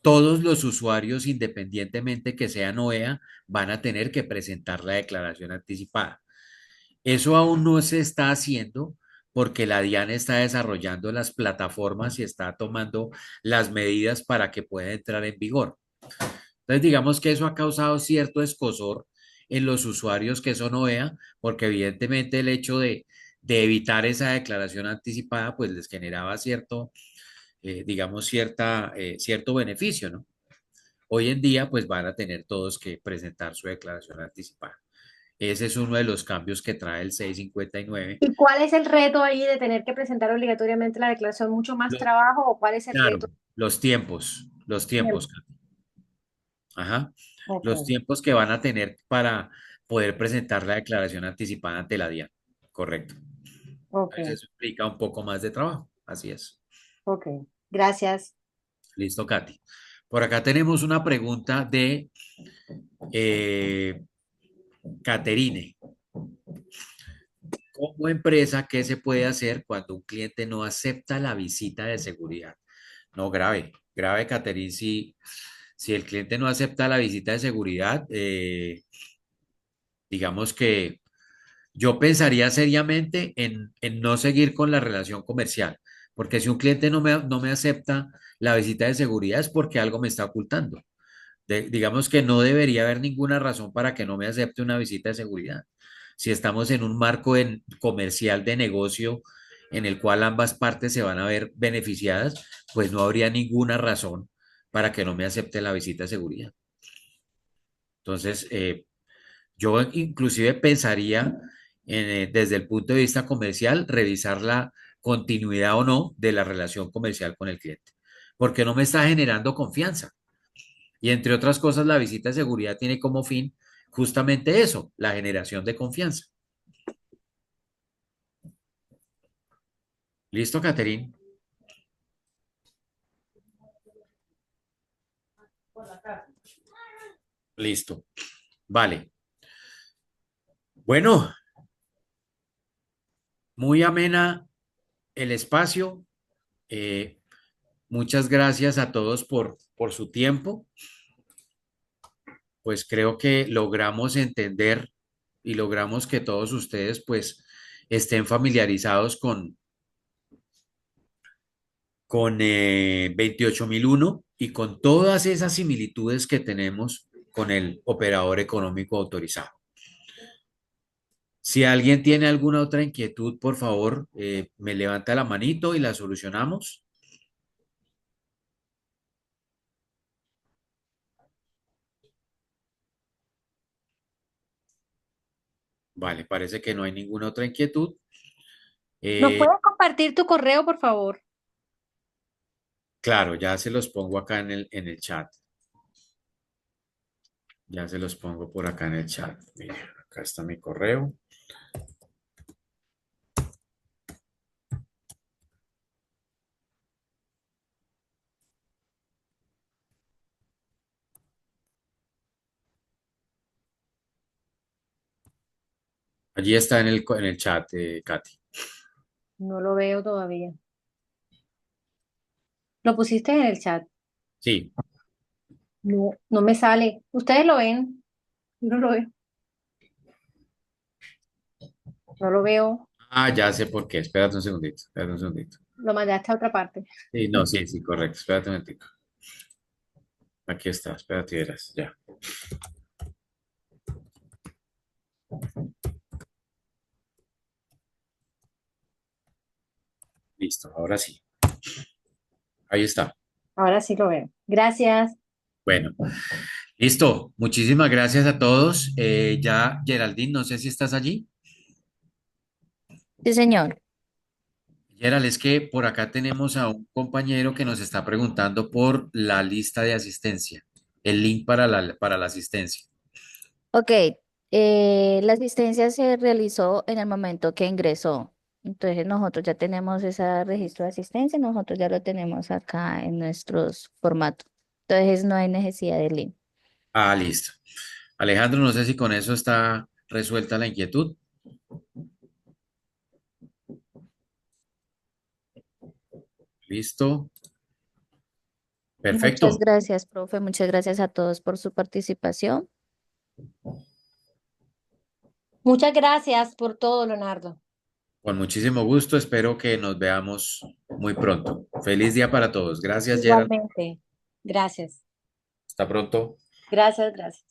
todos los usuarios, independientemente que sean OEA, van a tener que presentar la declaración anticipada. Eso aún no se está haciendo porque la DIAN está desarrollando las plataformas y está tomando las medidas para que pueda entrar en vigor. Entonces, digamos que eso ha causado cierto escozor en los usuarios que son OEA, porque evidentemente el hecho de evitar esa declaración anticipada, pues les generaba cierto, digamos, cierto beneficio, ¿no? Hoy en día, pues van a tener todos que presentar su declaración anticipada. Ese es uno de los cambios que trae el 659. ¿Y cuál es el reto ahí de tener que presentar obligatoriamente la declaración? ¿Mucho más Lo- trabajo o cuál es el claro, reto? los Bien. tiempos, ajá, los Ok, tiempos que van a tener para poder presentar la declaración anticipada ante la DIAN. Correcto. ok, Entonces eso implica un poco más de trabajo. Así es. ok. Gracias. Listo, Katy. Por acá tenemos una pregunta de eh, Caterine. Como empresa, ¿qué se puede hacer cuando un cliente no acepta la visita de seguridad? No, grave, grave, Caterine, si el cliente no acepta la visita de seguridad, digamos que yo pensaría seriamente en no seguir con la relación comercial, porque si un cliente no me acepta la visita de seguridad es porque algo me está ocultando. Digamos que no debería haber ninguna razón para que no me acepte una visita de seguridad. Si estamos en un marco comercial de negocio en el cual ambas partes se van a ver beneficiadas, pues no habría ninguna razón para que no me acepte la visita de seguridad. Entonces, yo inclusive pensaría desde el punto de vista comercial, revisar la continuidad o no de la relación comercial con el cliente, porque no me está generando confianza. Y entre otras cosas, la visita de seguridad tiene como fin justamente eso, la generación de confianza. ¿Listo, Caterín? Listo. Vale. Bueno, muy amena el espacio. Eh, muchas gracias a todos por su tiempo. Pues creo que logramos entender y logramos que todos ustedes pues estén familiarizados con 28001 y con todas esas similitudes que tenemos con el operador económico autorizado. Si alguien tiene alguna otra inquietud, por favor, me levanta la manito y la solucionamos. Vale, parece que no hay ninguna otra inquietud. ¿Nos Eh, puedes compartir tu correo, por favor? claro, ya se los pongo acá en el chat. Ya se los pongo por acá en el chat. Mire, acá está mi correo. Allí está en el chat, Katy. No lo veo todavía. ¿Lo pusiste en el chat? Sí. No, no me sale. ¿Ustedes lo ven? No lo veo. No lo veo. Ah, ya sé por qué. Espérate un segundito. Espérate un segundito. Lo mandaste a otra parte. Sí, no, sí, sí, correcto. Espérate un momentico. Aquí está. Espérate, verás. Ya. Listo. Ahora sí. Ahí está. Ahora sí lo veo. Gracias. Bueno, listo. Muchísimas gracias a todos. Ya, Geraldine, no sé si estás allí. Sí, señor. Gerald, es que por acá tenemos a un compañero que nos está preguntando por la lista de asistencia, el link para la asistencia. Ok, la asistencia se realizó en el momento que ingresó. Entonces nosotros ya tenemos ese registro de asistencia, nosotros ya lo tenemos acá en nuestros formatos. Entonces no hay necesidad de link. Ah, listo. Alejandro, no sé si con eso está resuelta la inquietud. Listo. Muchas Perfecto. gracias, profe. Muchas gracias a todos por su participación. Muchas gracias por todo, Leonardo. Con muchísimo gusto. Espero que nos veamos muy pronto. Feliz día para todos. Gracias, Gerald. Igualmente. Gracias. Hasta pronto. Gracias, gracias.